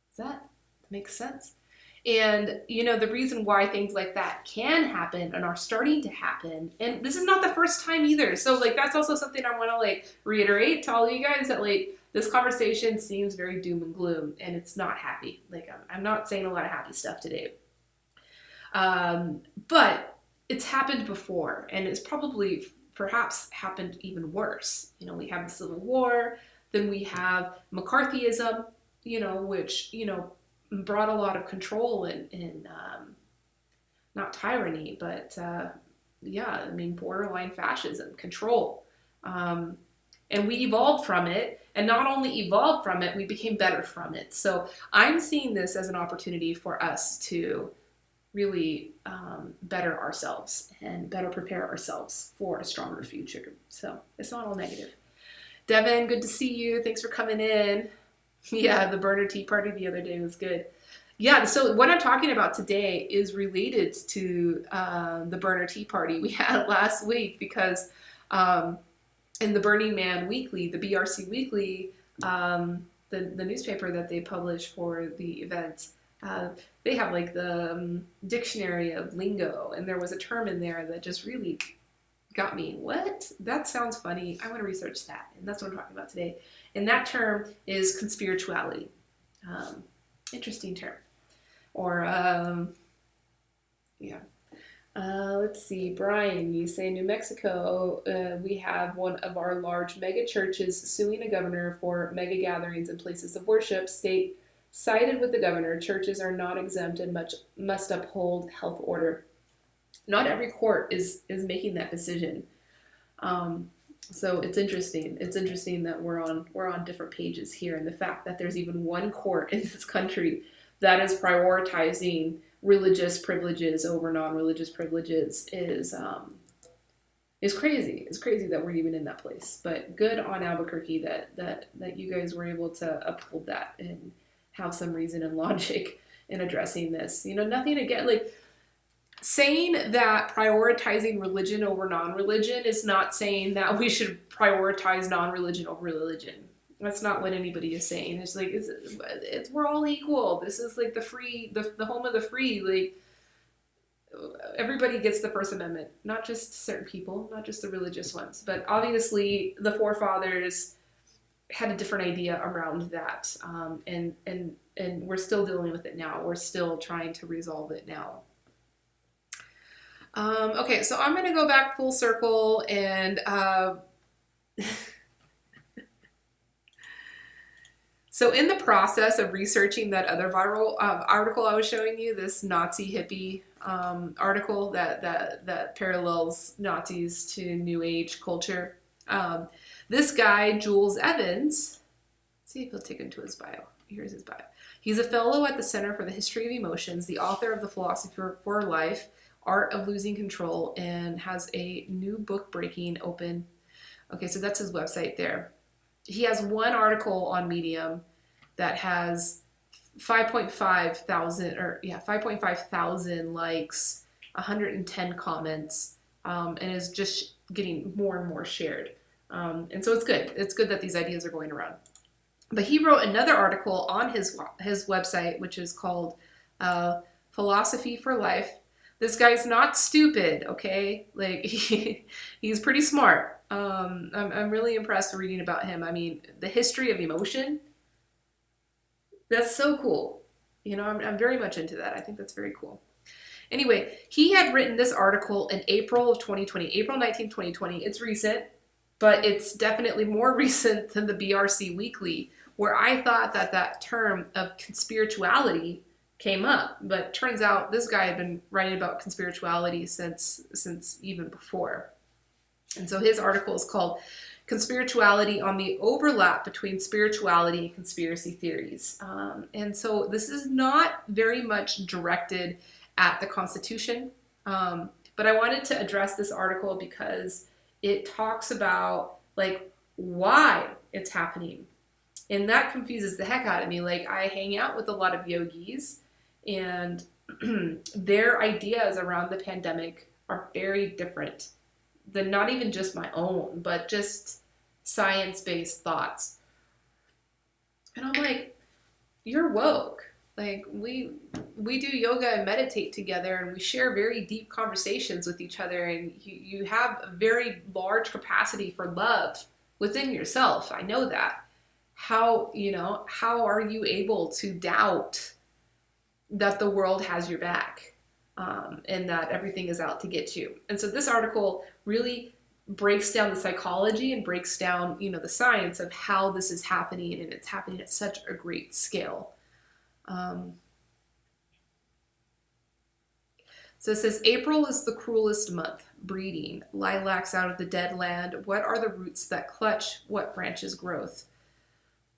does that make sense? And, the reason why things like that can happen and are starting to happen, and this is not the first time either. So, like, that's also something I want to, like, reiterate to all of you guys that, like, this conversation seems very doom and gloom, and it's not happy. Like, I'm not saying a lot of happy stuff today. But it's happened before, and it's probably perhaps happened even worse. We have the Civil War, then we have McCarthyism, which, brought a lot of control and not tyranny, but borderline fascism, control. And we evolved from it, and not only evolved from it, we became better from it. So I'm seeing this as an opportunity for us to really better ourselves and better prepare ourselves for a stronger future. So it's not all negative. Devin, good to see you. Thanks for coming in. Yeah, the burner tea party the other day was good. Yeah, so what I'm talking about today is related to the burner tea party we had last week, because in the Burning Man Weekly, the BRC Weekly, the newspaper that they publish for the event, they have like the dictionary of lingo, and there was a term in there that just really got me. What? That sounds funny. I want to research that, and that's what I'm talking about today. And that term is conspirituality. Interesting term. Or, yeah. Let's see, Brian, you say New Mexico, we have one of our large mega churches suing a governor for mega gatherings and places of worship. State sided with the governor. Churches are not exempt and must uphold health order. Not every court is making that decision. So it's interesting. It's interesting that we're on different pages here, and the fact that there's even one court in this country that is prioritizing religious privileges over non-religious privileges is crazy. It's crazy that we're even in that place. But good on Albuquerque that you guys were able to uphold that and have some reason and logic in addressing this. Nothing again, like, saying that prioritizing religion over non-religion is not saying that we should prioritize non-religion over religion. That's not what anybody is saying. It's like, we're all equal. This is like the home of the free. Like, everybody gets the First Amendment, not just certain people, not just the religious ones. But obviously, the forefathers had a different idea around that, and we're still dealing with it now. We're still trying to resolve it now. Okay, so I'm going to go back full circle and so in the process of researching that other viral article I was showing you, this Nazi hippie article that parallels Nazis to New Age culture, this guy, Jules Evans, let's see if he'll take him to his bio. Here's his bio. He's a fellow at the Center for the History of Emotions, the author of The Philosophy for Life, Art of Losing Control, and has a new book breaking open. Okay, so that's his website there. He has one article on Medium that has 5.5 thousand likes, 110 comments, and is just getting more and more shared. And so it's good. It's good that these ideas are going around. But he wrote another article on his website, which is called Philosophy for Life. This guy's not stupid, okay? Like, he's pretty smart. I'm really impressed reading about him. I mean, the history of emotion, that's so cool. I'm very much into that. I think that's very cool. Anyway, he had written this article in April of 2020, April 19, 2020. It's recent, but it's definitely more recent than the BRC Weekly, where I thought that term of conspirituality came up, but turns out this guy had been writing about conspirituality since even before. And so his article is called Conspirituality on the Overlap Between Spirituality and Conspiracy Theories. And so this is not very much directed at the Constitution, but I wanted to address this article because it talks about, like, why it's happening. And that confuses the heck out of me. Like, I hang out with a lot of yogis, and their ideas around the pandemic are very different than not even just my own, but just science-based thoughts. And I'm like, you're woke. Like we do yoga and meditate together, and we share very deep conversations with each other, and you have a very large capacity for love within yourself. I know that. How are you able to doubt that the world has your back, and that everything is out to get you? And so this article really breaks down the psychology and breaks down, the science of how this is happening, and it's happening at such a great scale. Um, So it says April is the cruelest month. Breeding, lilacs out of the dead land. What are the roots that clutch? What branches growth?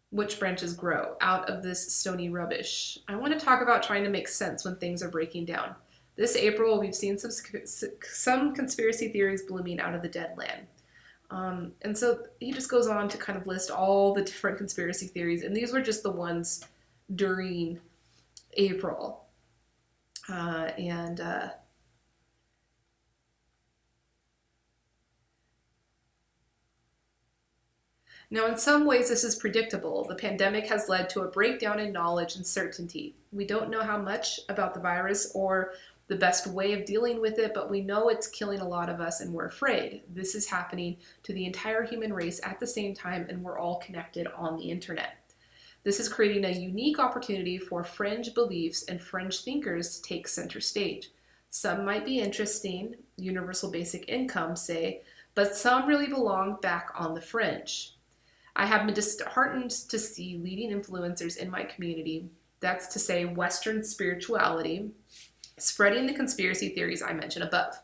Which branches grow out of this stony rubbish? I want to talk about trying to make sense when things are breaking down. This April, we've seen some conspiracy theories blooming out of the dead land. And so he just goes on to kind of list all the different conspiracy theories, and these were just the ones during April. And Now, in some ways, this is predictable. The pandemic has led to a breakdown in knowledge and certainty. We don't know how much about the virus or the best way of dealing with it, but we know it's killing a lot of us and we're afraid. This is happening to the entire human race at the same time, and we're all connected on the internet. This is creating a unique opportunity for fringe beliefs and fringe thinkers to take center stage. Some might be interesting, universal basic income, say, but some really belong back on the fringe. I have been disheartened to see leading influencers in my community, that's to say Western spirituality, spreading the conspiracy theories I mentioned above.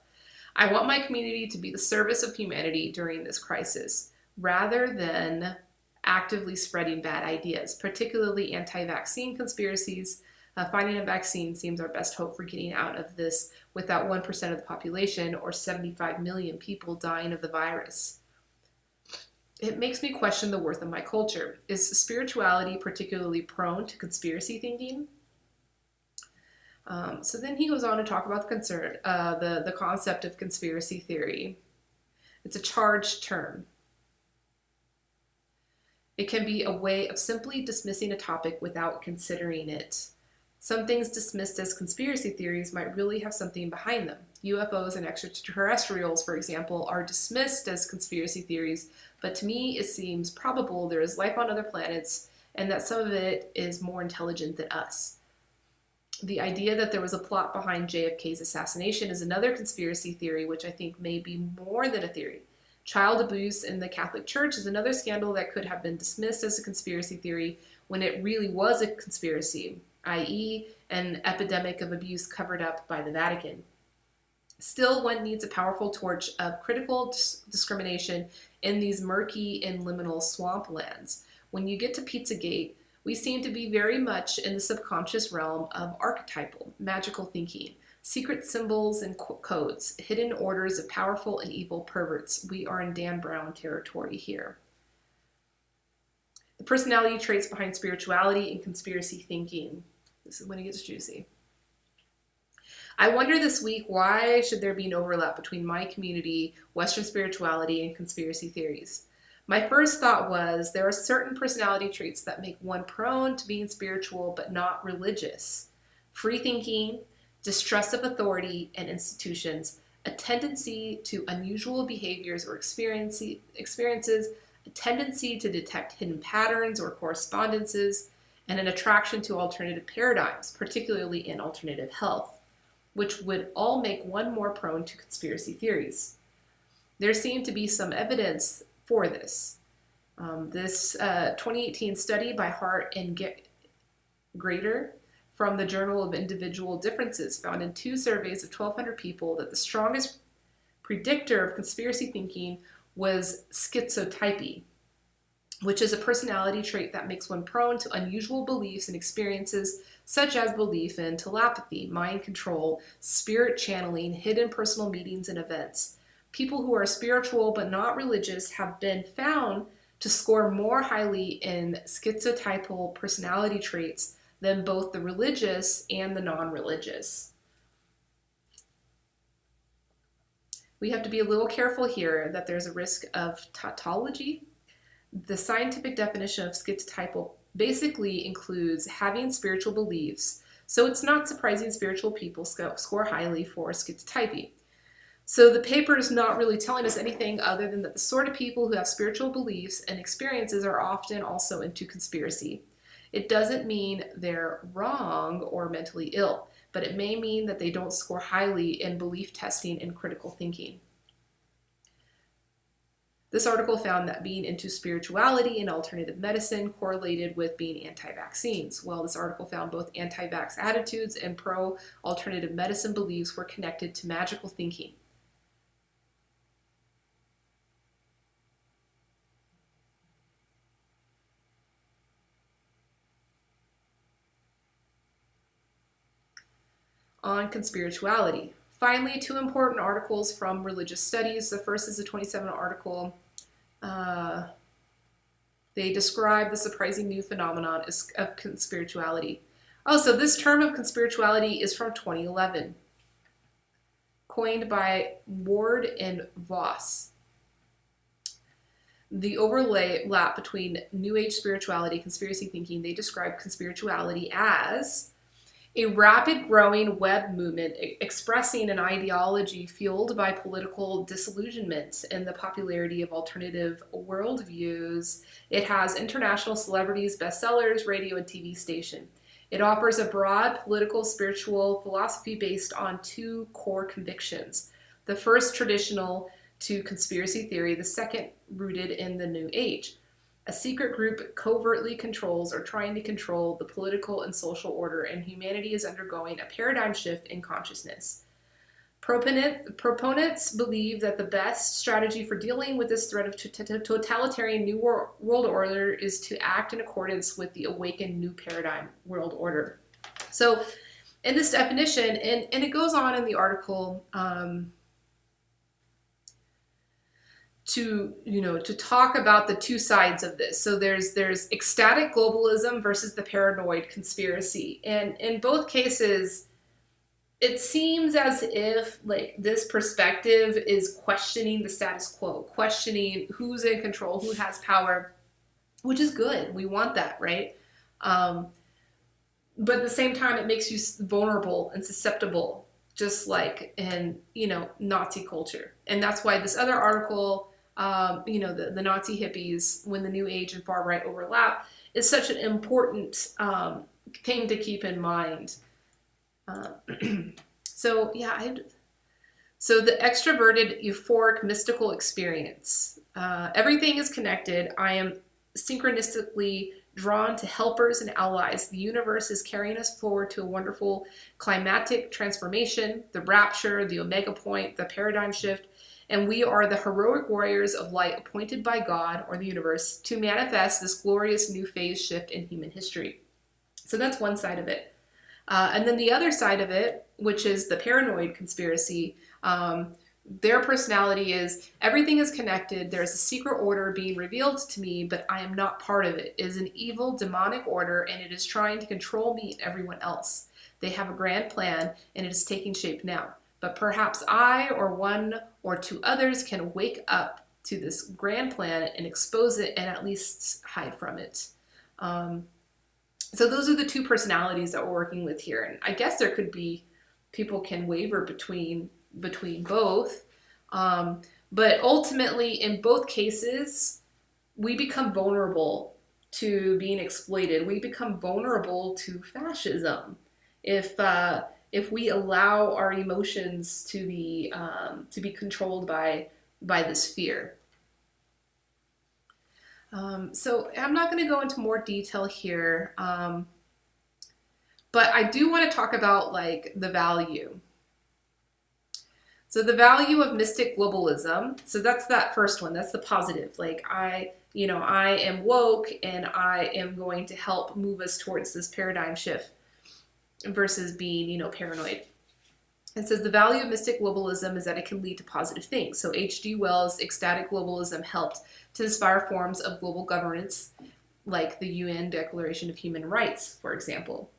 I want my community to be the service of humanity during this crisis, rather than actively spreading bad ideas, particularly anti-vaccine conspiracies. Finding a vaccine seems our best hope for getting out of this without 1% of the population or 75 million people dying of the virus. It makes me question the worth of my culture. Is spirituality particularly prone to conspiracy thinking? So then he goes on to talk about the concept of conspiracy theory. It's a charged term. It can be a way of simply dismissing a topic without considering it. Some things dismissed as conspiracy theories might really have something behind them. UFOs and extraterrestrials, for example, are dismissed as conspiracy theories, but to me it seems probable there is life on other planets and that some of it is more intelligent than us. The idea that there was a plot behind JFK's assassination is another conspiracy theory, which I think may be more than a theory. Child abuse in the Catholic Church is another scandal that could have been dismissed as a conspiracy theory when it really was a conspiracy, i.e., an epidemic of abuse covered up by the Vatican. Still, one needs a powerful torch of critical discrimination in these murky and liminal swamplands. When you get to Pizzagate, we seem to be very much in the subconscious realm of archetypal, magical thinking. Secret symbols and codes, hidden orders of powerful and evil perverts. We are in Dan Brown territory here. The personality traits behind spirituality and conspiracy thinking. This is when it gets juicy. I wonder this week, why should there be an overlap between my community, Western spirituality, and conspiracy theories? My first thought was there are certain personality traits that make one prone to being spiritual but not religious. Free thinking, distrust of authority and institutions, a tendency to unusual behaviors or experiences, a tendency to detect hidden patterns or correspondences, and an attraction to alternative paradigms, particularly in alternative health, which would all make one more prone to conspiracy theories. There seemed to be some evidence for this. This 2018 study by Hart and Grader from the Journal of Individual Differences found in 2 surveys of 1,200 people that the strongest predictor of conspiracy thinking was schizotypy, which is a personality trait that makes one prone to unusual beliefs and experiences, such as belief in telepathy, mind control, spirit channeling, hidden personal meetings and events. People who are spiritual but not religious have been found to score more highly in schizotypal personality traits than both the religious and the non-religious. We have to be a little careful here that there's a risk of tautology. The scientific definition of schizotypal basically includes having spiritual beliefs. So it's not surprising spiritual people score highly for schizotypy. So the paper is not really telling us anything other than that the sort of people who have spiritual beliefs and experiences are often also into conspiracy. It doesn't mean they're wrong or mentally ill, but it may mean that they don't score highly in belief testing and critical thinking. This article found that being into spirituality and alternative medicine correlated with being anti-vaccines. Well, this article found both anti-vax attitudes and pro-alternative medicine beliefs were connected to magical thinking. On conspirituality. Finally, two important articles from religious studies. The first is a 27 article. They describe the surprising new phenomenon of conspirituality. Also, this term of conspirituality is from 2011, coined by Ward and Voss. The overlap between New Age spirituality and conspiracy thinking, they describe conspirituality as a rapid growing web movement expressing an ideology fueled by political disillusionment and the popularity of alternative worldviews. It has international celebrities, bestsellers, radio and TV station. It offers a broad political spiritual philosophy based on two core convictions. The first traditional to conspiracy theory, the second rooted in the New Age. A secret group covertly controls or trying to control the political and social order, and humanity is undergoing a paradigm shift in consciousness. Proponents believe that the best strategy for dealing with this threat of totalitarian new world order is to act in accordance with the awakened new paradigm world order. So in this definition, and it goes on in the article, to talk about the two sides of this. So there's ecstatic globalism versus the paranoid conspiracy. And in both cases, it seems as if like this perspective is questioning the status quo, questioning who's in control, who has power, which is good. We want that, right? But at the same time, it makes you vulnerable and susceptible, just like in, Nazi culture. And that's why this other article, the Nazi hippies, when the New Age and far right overlap, is such an important thing to keep in mind. So the extroverted, euphoric, mystical experience. Everything is connected. I am synchronistically drawn to helpers and allies. The universe is carrying us forward to a wonderful climatic transformation, the rapture, the omega point, the paradigm shift. And we are the heroic warriors of light appointed by God or the universe to manifest this glorious new phase shift in human history. So that's one side of it. And then the other side of it, which is the paranoid conspiracy, their personality is everything is connected. There's a secret order being revealed to me, but I am not part of it. It is an evil, demonic order, and it is trying to control me and everyone else. They have a grand plan, and it is taking shape now. But perhaps I or one or two others can wake up to this grand plan and expose it and at least hide from it. So those are the two personalities that we're working with here. And I guess there could be, people can waver between both. But ultimately, in both cases, we become vulnerable to being exploited. We become vulnerable to fascism if we allow our emotions to be controlled by this fear. So I'm not going to go into more detail here, but I do want to talk about like the value. So the value of mystic globalism. So that's that first one. That's the positive. Like I am woke and I am going to help move us towards this paradigm shift versus being, paranoid. It says the value of mystic globalism is that it can lead to positive things. So H.G. Wells' ecstatic globalism helped to inspire forms of global governance, like the UN Declaration of Human Rights, for example.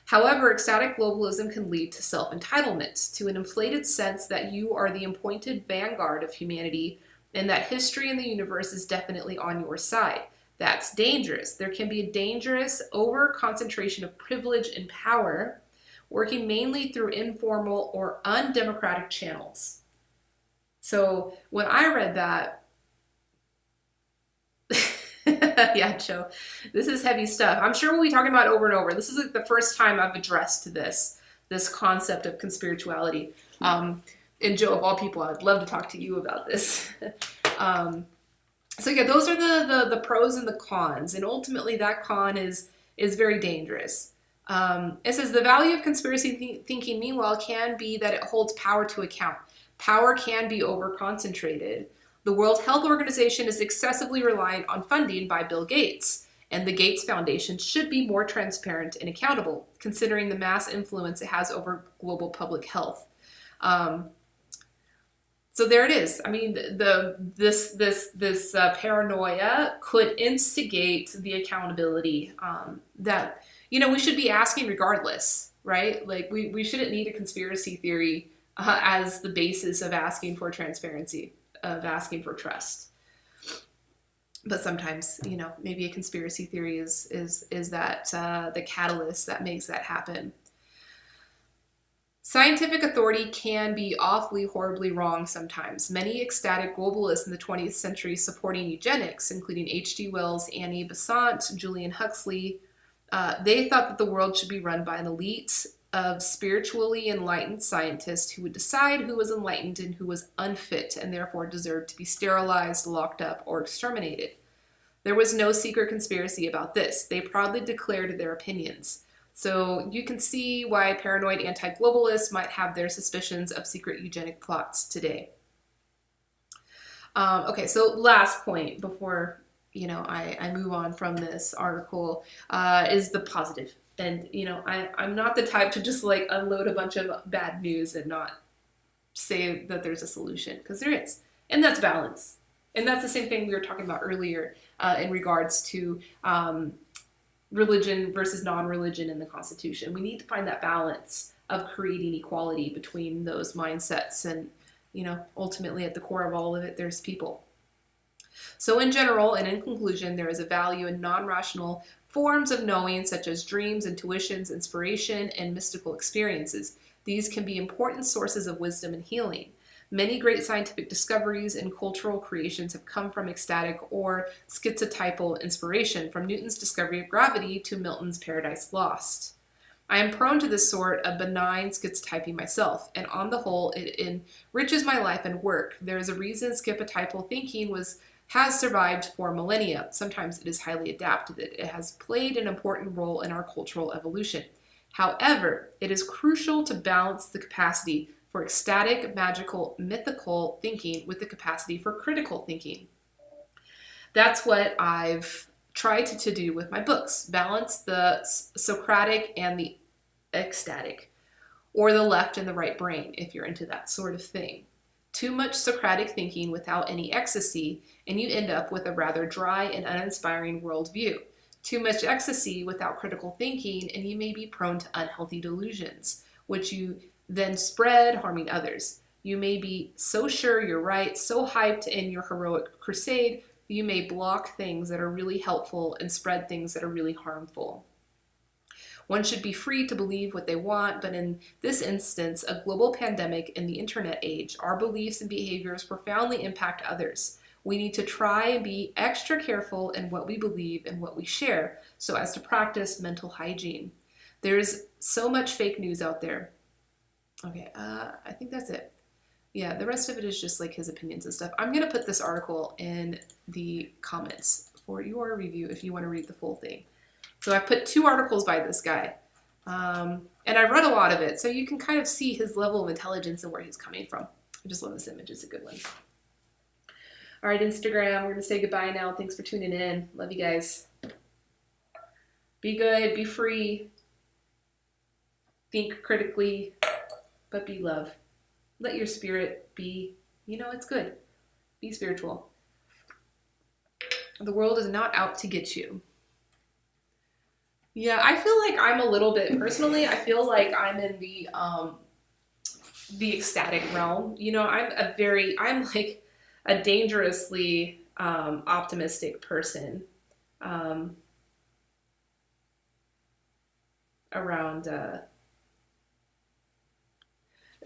However, ecstatic globalism can lead to self-entitlement, to an inflated sense that you are the appointed vanguard of humanity and that history and the universe is definitely on your side. That's dangerous. There can be a dangerous over concentration of privilege and power, working mainly through informal or undemocratic channels. So when I read that, yeah, Joe, this is heavy stuff. I'm sure we'll be talking about it over and over. This is like the first time I've addressed this concept of conspirituality. And Joe, of all people, I'd love to talk to you about this. So yeah, those are the pros and the cons, and ultimately that con is very dangerous. It says the value of conspiracy thinking, meanwhile, can be that it holds power to account. Power can be over-concentrated. The World Health Organization is excessively reliant on funding by Bill Gates, and the Gates Foundation should be more transparent and accountable, considering the mass influence it has over global public health. So there it is. I mean, this paranoia could instigate the accountability that we should be asking regardless, right? Like we shouldn't need a conspiracy theory as the basis of asking for transparency, of asking for trust. But sometimes, maybe a conspiracy theory is that the catalyst that makes that happen. Scientific authority can be awfully horribly wrong sometimes. Many ecstatic globalists in the 20th century supporting eugenics, including H.G. Wells, Annie Besant, Julian Huxley, they thought that the world should be run by an elite of spiritually enlightened scientists who would decide who was enlightened and who was unfit and therefore deserved to be sterilized, locked up, or exterminated. There was no secret conspiracy about this. They proudly declared their opinions. So you can see why paranoid anti-globalists might have their suspicions of secret eugenic plots today. Okay, so last point before I move on from this article is the positive. And I'm not the type to just like unload a bunch of bad news and not say that there's a solution, because there is, and that's balance. And that's the same thing we were talking about earlier in regards to religion versus non-religion in the Constitution. We need to find that balance of creating equality between those mindsets, and ultimately at the core of all of it, there's people. So in general, and in conclusion, there is a value in non-rational forms of knowing, such as dreams, intuitions, inspiration, and mystical experiences. These can be important sources of wisdom and healing. Many great scientific discoveries and cultural creations have come from ecstatic or schizotypal inspiration, from Newton's discovery of gravity to Milton's Paradise Lost. I am prone to this sort of benign schizotyping myself, and on the whole, it enriches my life and work. There is a reason schizotypal thinking has survived for millennia. Sometimes it is highly adapted. It has played an important role in our cultural evolution. However, it is crucial to balance the capacity for ecstatic, magical, mythical thinking with the capacity for critical thinking. That's what I've tried to do with my books. Balance the Socratic and the ecstatic, or the left and the right brain, if you're into that sort of thing. Too much Socratic thinking without any ecstasy, and you end up with a rather dry and uninspiring worldview. Too much ecstasy without critical thinking, and you may be prone to unhealthy delusions, which you then spread, harming others. You may be so sure you're right, so hyped in your heroic crusade, that you may block things that are really helpful and spread things that are really harmful. One should be free to believe what they want, but in this instance, a global pandemic in the internet age, our beliefs and behaviors profoundly impact others. We need to try and be extra careful in what we believe and what we share, so as to practice mental hygiene. There is so much fake news out there. Okay, I think that's it. Yeah, the rest of it is just like his opinions and stuff. I'm going to put this article in the comments for your review if you want to read the full thing. So I put 2 articles by this guy, and I read a lot of it, so you can kind of see his level of intelligence and where he's coming from. I just love this image. It's a good one. All right, Instagram, we're going to say goodbye now. Thanks for tuning in. Love you guys. Be good, be free, think critically, but be love. Let your spirit be, it's good. Be spiritual. The world is not out to get you. Yeah, I feel like I'm a little bit, personally, I feel like I'm in the ecstatic realm. I'm like a dangerously optimistic person. um, around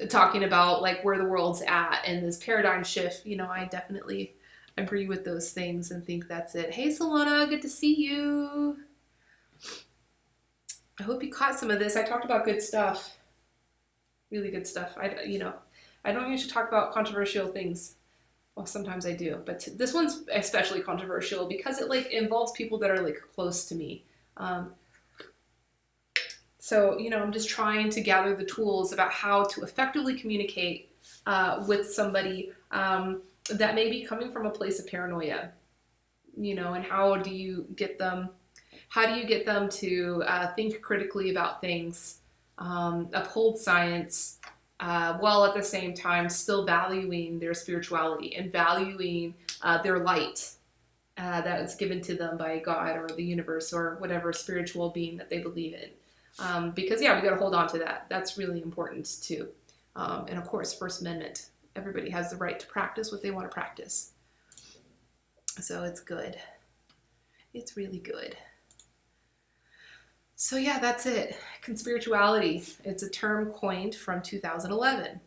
talking about like where the world's at and this paradigm shift. I definitely agree with those things and think that's it. Hey, Solana, good to see you. I hope you caught some of this. I talked about good stuff, really good stuff. I don't usually talk about controversial things. Well, sometimes I do, but this one's especially controversial because it like involves people that are like close to me. So, I'm just trying to gather the tools about how to effectively communicate with somebody that may be coming from a place of paranoia, and how do you get them to think critically about things, uphold science, while at the same time still valuing their spirituality and valuing their light that is given to them by God or the universe or whatever spiritual being that they believe in. Because, yeah, we got to hold on to that. That's really important, too. And, of course, First Amendment. Everybody has the right to practice what they want to practice. So it's good. It's really good. So, yeah, that's it. Conspirituality. It's a term coined from 2011.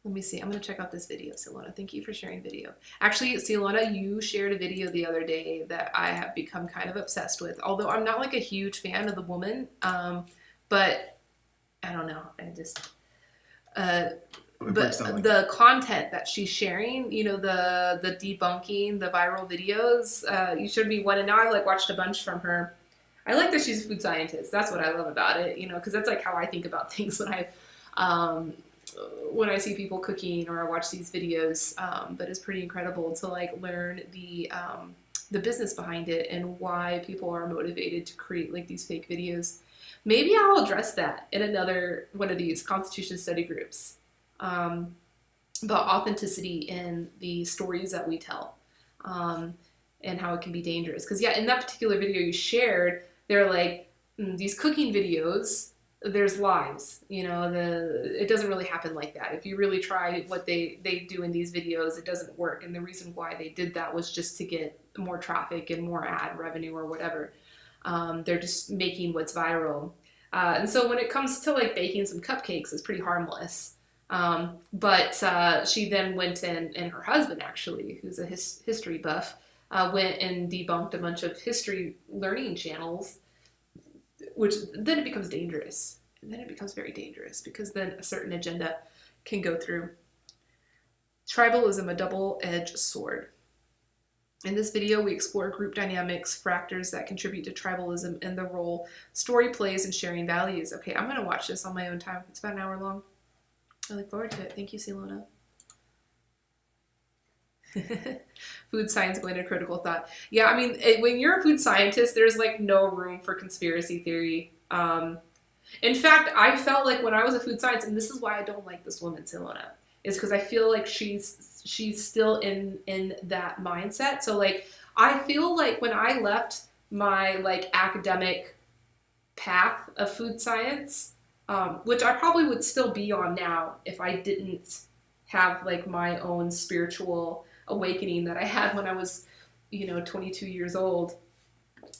Let me see. I'm going to check out this video, Silona. Thank you for sharing video. Actually, Silona, you shared a video the other day that I have become kind of obsessed with. Although I'm not like a huge fan of the woman, but I don't know. I just... but the content that she's sharing, the debunking, the viral videos, you showed me one, and now I've like watched a bunch from her. I like that she's a food scientist. That's what I love about it, because that's like how I think about things when I see people cooking or I watch these videos. But it's pretty incredible to like learn the business behind it and why people are motivated to create like these fake videos. Maybe I'll address that in another one of these Constitution study groups. About authenticity in the stories that we tell, and how it can be dangerous. Because yeah, in that particular video you shared, they're like, these cooking videos, there's lies. It doesn't really happen like that. If you really try what they do in these videos, it doesn't work. And the reason why they did that was just to get more traffic and more ad revenue or whatever. They're just making what's viral. And so when it comes to like baking some cupcakes, it's pretty harmless. But she then went in, and her husband actually, who's a history buff, went and debunked a bunch of history learning channels, which then it becomes dangerous. And then it becomes very dangerous because then a certain agenda can go through. Tribalism, a double-edged sword. In this video, we explore group dynamics, factors that contribute to tribalism, and the role story plays in sharing values. Okay, I'm going to watch this on my own time. It's about an hour long. I look forward to it. Thank you, Silona. Food science going to critical thought. Yeah, I mean, when you're a food scientist, there's like no room for conspiracy theory. In fact, I felt like when I was a food scientist, and this is why I don't like this woman, Silona, is because I feel like she's still in that mindset. So like, I feel like when I left my like academic path of food science, which I probably would still be on now if I didn't have like my own spiritual awakening that I had when I was, 22 years old.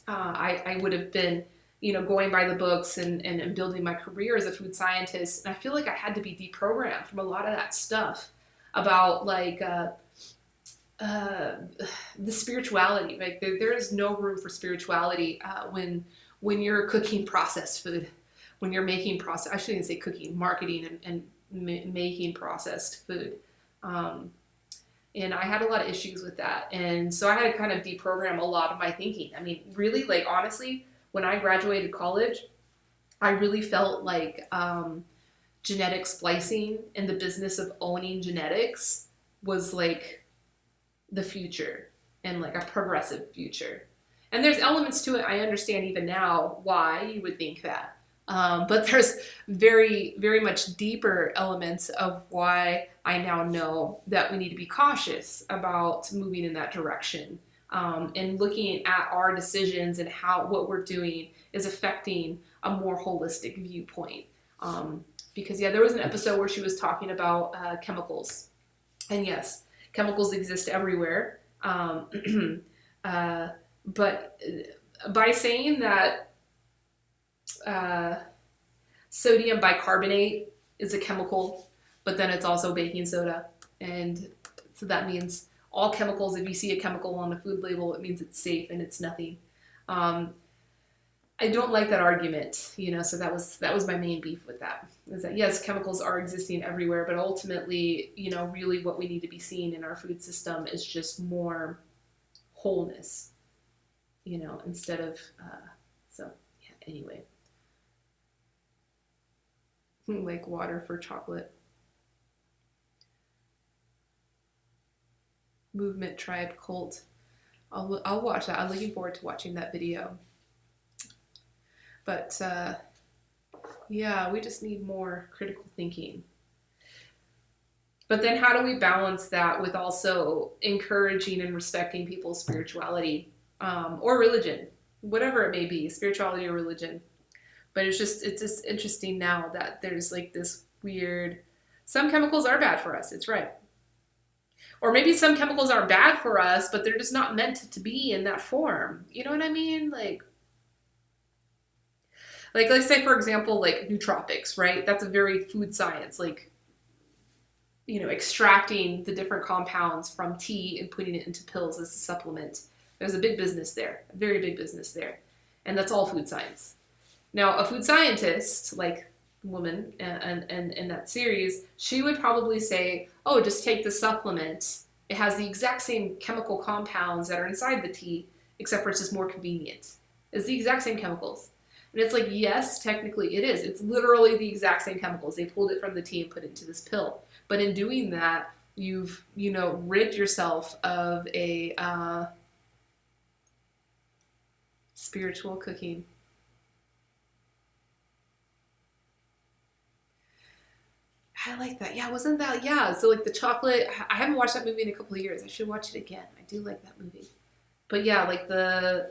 I would have been, going by the books and building my career as a food scientist. And I feel like I had to be deprogrammed from a lot of that stuff about like the spirituality. Like there is no room for spirituality when you're cooking processed food. When you're making I shouldn't say cooking, marketing and making processed food. And I had a lot of issues with that. And so I had to kind of deprogram a lot of my thinking. I mean, really, like, honestly, when I graduated college, I really felt like genetic splicing and the business of owning genetics was like the future and like a progressive future. And there's elements to it I understand even now why you would think that. But there's very, very much deeper elements of why I now know that we need to be cautious about moving in that direction, and looking at our decisions and how what we're doing is affecting a more holistic viewpoint. Because yeah, there was an episode where she was talking about chemicals, and yes, chemicals exist everywhere. Uh, but by saying that uh, sodium bicarbonate is a chemical, but then it's also baking soda. And so that means all chemicals, if you see a chemical on a food label, it means it's safe and it's nothing. Um, I don't like that argument, so that was my main beef with that. Is that yes, chemicals are existing everywhere, but ultimately, really what we need to be seeing in our food system is just more wholeness, instead of so yeah, anyway. Like water for chocolate. Movement, tribe, cult. I'll watch that. I'm looking forward to watching that video. But yeah, we just need more critical thinking. But then how do we balance that with also encouraging and respecting people's spirituality, or religion, whatever it may be, spirituality or religion? But it's just interesting now that there's like this weird, some chemicals are bad for us, it's right. Or maybe some chemicals aren't bad for us, but they're just not meant to be in that form. You know what I mean? Like let's say for example, like nootropics, right? That's a very food science, like extracting the different compounds from tea and putting it into pills as a supplement. There's a big business there, a very big business there. And that's all food science. Now, a food scientist, like woman and in that series, she would probably say, oh, just take the supplement. It has the exact same chemical compounds that are inside the tea, except for it's just more convenient. It's the exact same chemicals. And it's like, yes, technically it is. It's literally the exact same chemicals. They pulled it from the tea and put it into this pill. But in doing that, you've, rid yourself of a spiritual cooking. I like that. Yeah, wasn't that? Yeah, so like the chocolate. I haven't watched that movie in a couple of years. I should watch it again. I do like that movie. But yeah, like the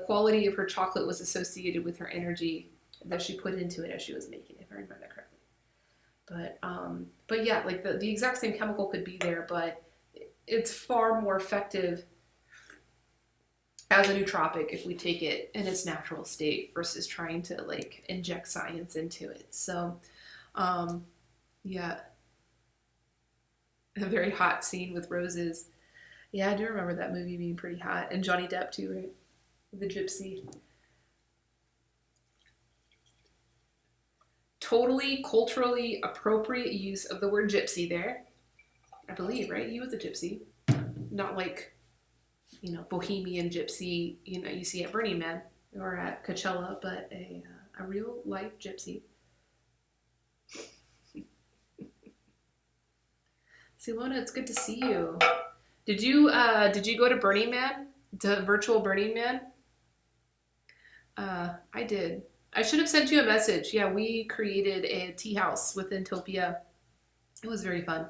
quality of her chocolate was associated with her energy that she put into it as she was making it, if I remember that correctly. But yeah, like the exact same chemical could be there, but it's far more effective as a nootropic if we take it in its natural state versus trying to like inject science into it. So, yeah, a very hot scene with roses. Yeah, I do remember that movie being pretty hot, and Johnny Depp too, right? The gypsy. Totally culturally appropriate use of the word gypsy there. I believe, right? He was a gypsy. Not like, bohemian gypsy, you see at Burning Man or at Coachella, but a real life gypsy. Silona, it's good to see you. Did you go to Burning Man? To virtual Burning Man? I did. I should have sent you a message. Yeah, we created a tea house with Intopia. It was very fun.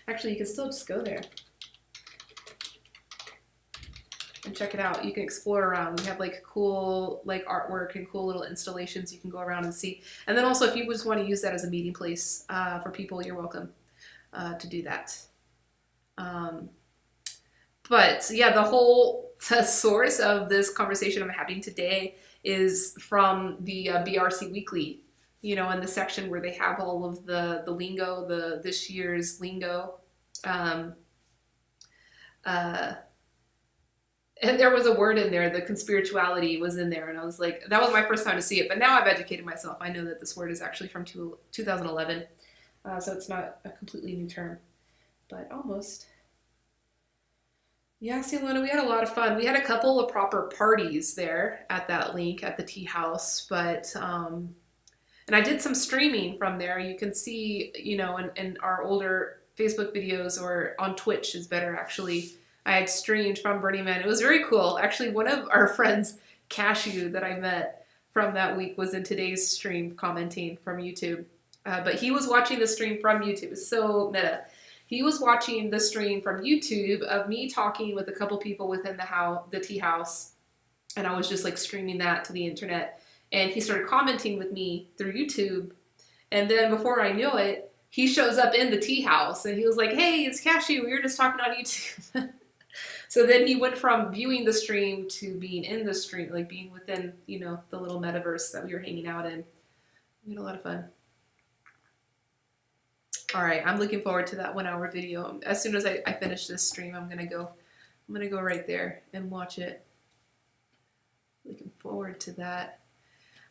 Actually, you can still just go there and check it out. You can explore around. We have like cool like artwork and cool little installations you can go around and see. And then also, if you just want to use that as a meeting place for people, you're welcome to do that. But yeah, the source of this conversation I'm having today is from the BRC Weekly, in the section where they have all of the lingo, this year's lingo. And there was a word in there, the conspirituality was in there, and I was like, that was my first time to see it, but now I've educated myself. I know that this word is actually from 2011, so it's not a completely new term, but almost. Yeah, Silona, we had a lot of fun. We had a couple of proper parties there at that link at the tea house, but and I did some streaming from there. You can see, in our older Facebook videos, or on Twitch is better actually. I had streamed from Burning Man. It was very cool. Actually, one of our friends, Cashew, that I met from that week was in today's stream commenting from YouTube. But he was watching the stream from YouTube. It's so meta. He was watching the stream from YouTube of me talking with a couple people within the tea house. And I was just like streaming that to the internet. And he started commenting with me through YouTube. And then before I knew it, he shows up in the tea house and he was like, hey, it's Cashew. We were just talking on YouTube. So then he went from viewing the stream to being in the stream, like being within, the little metaverse that we were hanging out in. We had a lot of fun. All right, I'm looking forward to that 1 hour video. As soon as I finish this stream, I'm gonna go right there and watch it. Looking forward to that.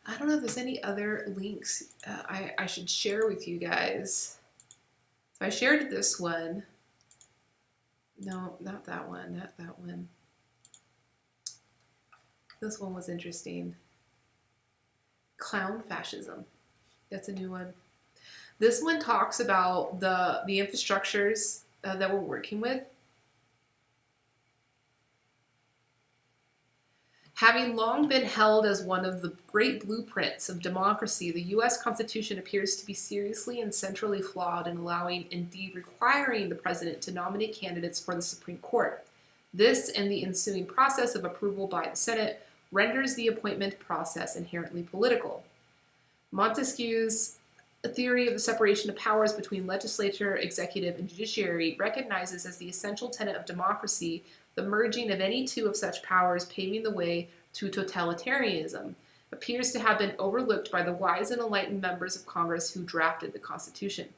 I don't know if there's any other links I should share with you guys. So I shared this one. No, not that one, not that one. This one was interesting. Clown fascism. That's a new one. This one talks about the infrastructures that we're working with. Having long been held as one of the great blueprints of democracy, the U.S. Constitution appears to be seriously and centrally flawed in allowing, indeed requiring, the president to nominate candidates for the Supreme Court. This and the ensuing process of approval by the Senate renders the appointment process inherently political. Montesquieu's theory of the separation of powers between legislature, executive, and judiciary recognizes as the essential tenet of democracy the merging of any two of such powers, paving the way to totalitarianism, appears to have been overlooked by the wise and enlightened members of Congress who drafted the Constitution.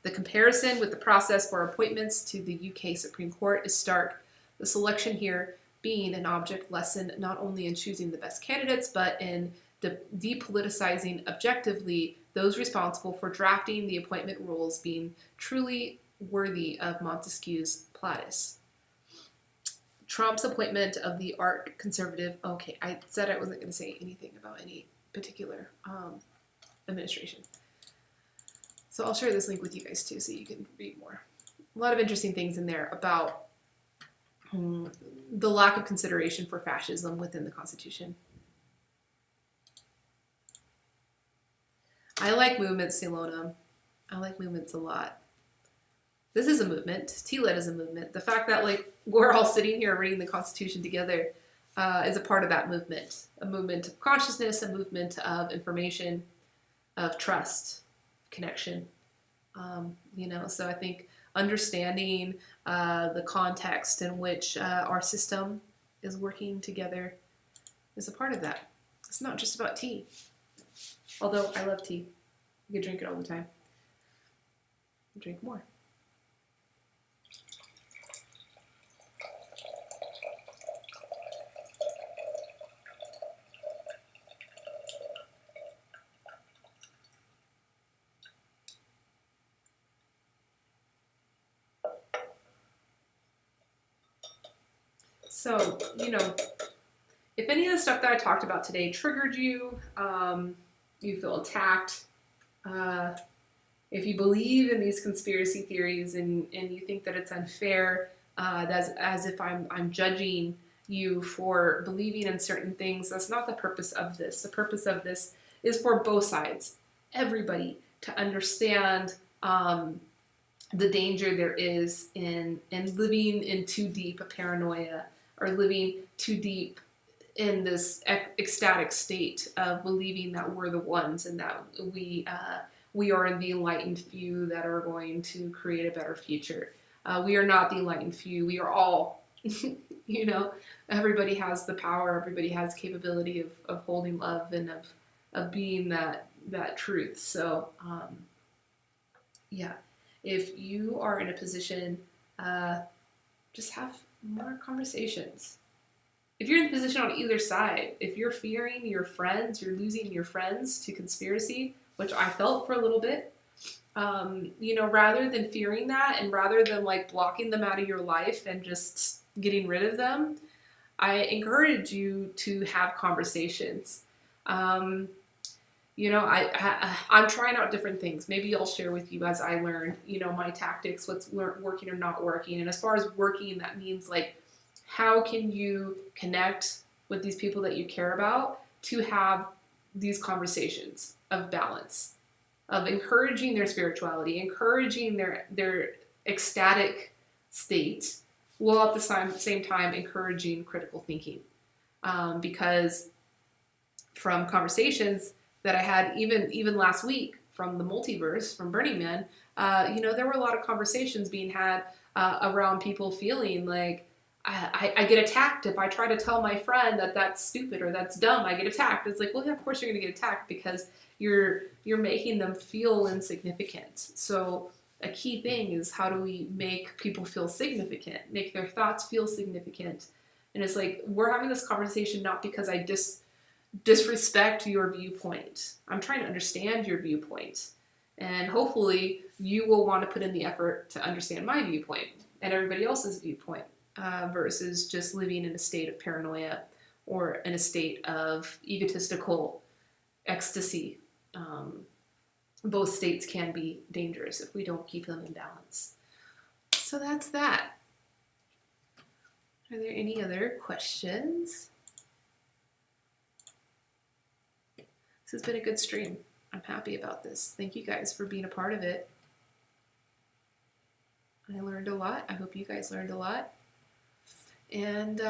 The comparison with the process for appointments to the UK Supreme Court is stark, the selection here being an object lesson not only in choosing the best candidates, but in depoliticizing objectively those responsible for drafting the appointment rules, being truly worthy of Montesquieu's Plautus. Trump's appointment of the arch conservative. Okay, I said I wasn't going to say anything about any particular administration. So I'll share this link with you guys too, so you can read more. A lot of interesting things in there about the lack of consideration for fascism within the Constitution. I like movements, Silona. I like movements a lot. This is a movement. TLED is a movement. The fact that we're all sitting here reading the Constitution together is a part of that movement. A movement of consciousness, a movement of information, of trust, connection. So I think understanding the context in which our system is working together is a part of that. It's not just about tea. Although I love tea. You could drink it all the time. Drink more. So, if any of the stuff that I talked about today triggered you, you feel attacked, if you believe in these conspiracy theories and you think that it's unfair, as if I'm judging you for believing in certain things, that's not the purpose of this. The purpose of this is for both sides, everybody, to understand the danger there is in living in too deep a paranoia, or living too deep in this ecstatic state of believing that we're the ones and that we are the enlightened few that are going to create a better future. We are not the enlightened few. We are all, everybody has the power. Everybody has capability of holding love and of being that truth. So, if you are in a position, just have more conversations. If you're in a position on either side, if you're fearing your friends, you're losing your friends to conspiracy, which I felt for a little bit, rather than fearing that and rather than blocking them out of your life and just getting rid of them, I encourage you to have conversations. I'm trying out different things. Maybe I'll share with you as I learn, my tactics, what's working or not working. And as far as working, that means how can you connect with these people that you care about to have these conversations of balance, of encouraging their spirituality, encouraging their ecstatic state, while at the same time encouraging critical thinking. Because from conversations that I had even last week from the multiverse, from Burning Man, there were a lot of conversations being had around people feeling like I get attacked if I try to tell my friend that that's stupid or that's dumb. I get attacked. It's like, well, yeah, of course you're going to get attacked because you're making them feel insignificant. So a key thing is, how do we make people feel significant, make their thoughts feel significant? And it's like, we're having this conversation not because I disrespect your viewpoint. I'm trying to understand your viewpoint. And hopefully you will want to put in the effort to understand my viewpoint and everybody else's viewpoint, versus just living in a state of paranoia or in a state of egotistical ecstasy. Both states can be dangerous if we don't keep them in balance. So that's that. Are there any other questions? This has been a good stream. I'm happy about this. Thank you guys for being a part of it. I learned a lot. I hope you guys learned a lot. And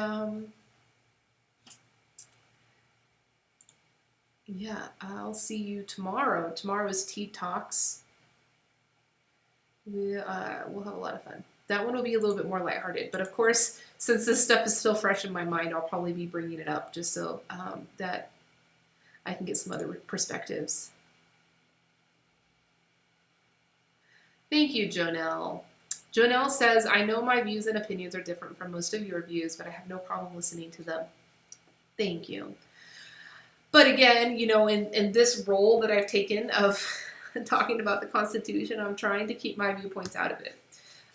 yeah, I'll see you tomorrow. Tomorrow is Tea Talks. We'll have a lot of fun. That one will be a little bit more lighthearted. But of course, since this stuff is still fresh in my mind, I'll probably be bringing it up just so that I can get some other perspectives. Thank you, Jonelle. Jonelle says, I know my views and opinions are different from most of your views, but I have no problem listening to them. Thank you. But again, you know, in this role that I've taken of talking about the Constitution, I'm trying to keep my viewpoints out of it.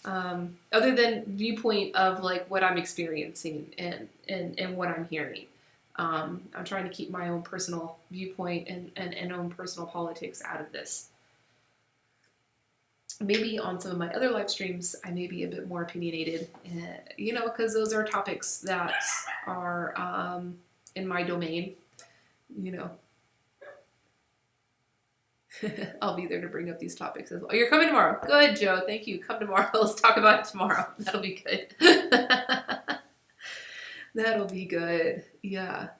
Other than viewpoint of like what I'm experiencing and what I'm hearing. I'm trying to keep my own personal viewpoint and own personal politics out of this. Maybe on some of my other live streams, I may be a bit more opinionated, you know, because those are topics that are in my domain, you know. I'll be there to bring up these topics as well. You're coming tomorrow. Good, Joe. Thank you. Come tomorrow. Let's talk about it tomorrow. That'll be good. That'll be good. Yeah.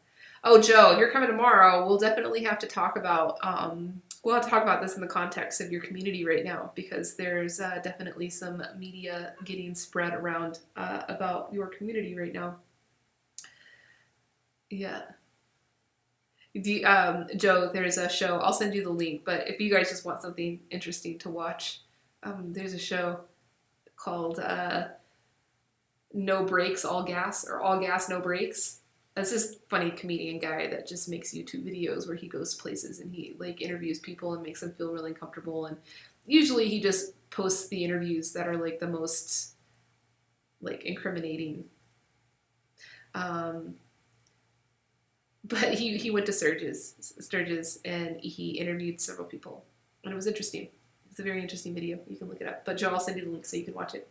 Oh, Joe, you're coming tomorrow. We'll definitely have to talk about we'll have to talk about this in the context of your community right now, because there's definitely some media getting spread around about your community right now. Yeah. Joe, there's a show. I'll send you the link, but if you guys just want something interesting to watch, there's a show called No Brakes, All Gas, or All Gas, No Brakes. That's this funny comedian guy that just makes YouTube videos where he goes places and he like interviews people and makes them feel really uncomfortable. And usually he just posts the interviews that are like the most like incriminating. But he went to Sturgis and he interviewed several people, and it was interesting. It's a very interesting video. You can look it up. But Joe, I'll send you the link so you can watch it.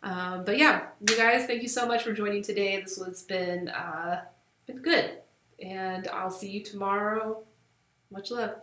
But yeah, you guys, thank you so much for joining today. This has been good, and I'll see you tomorrow. Much love.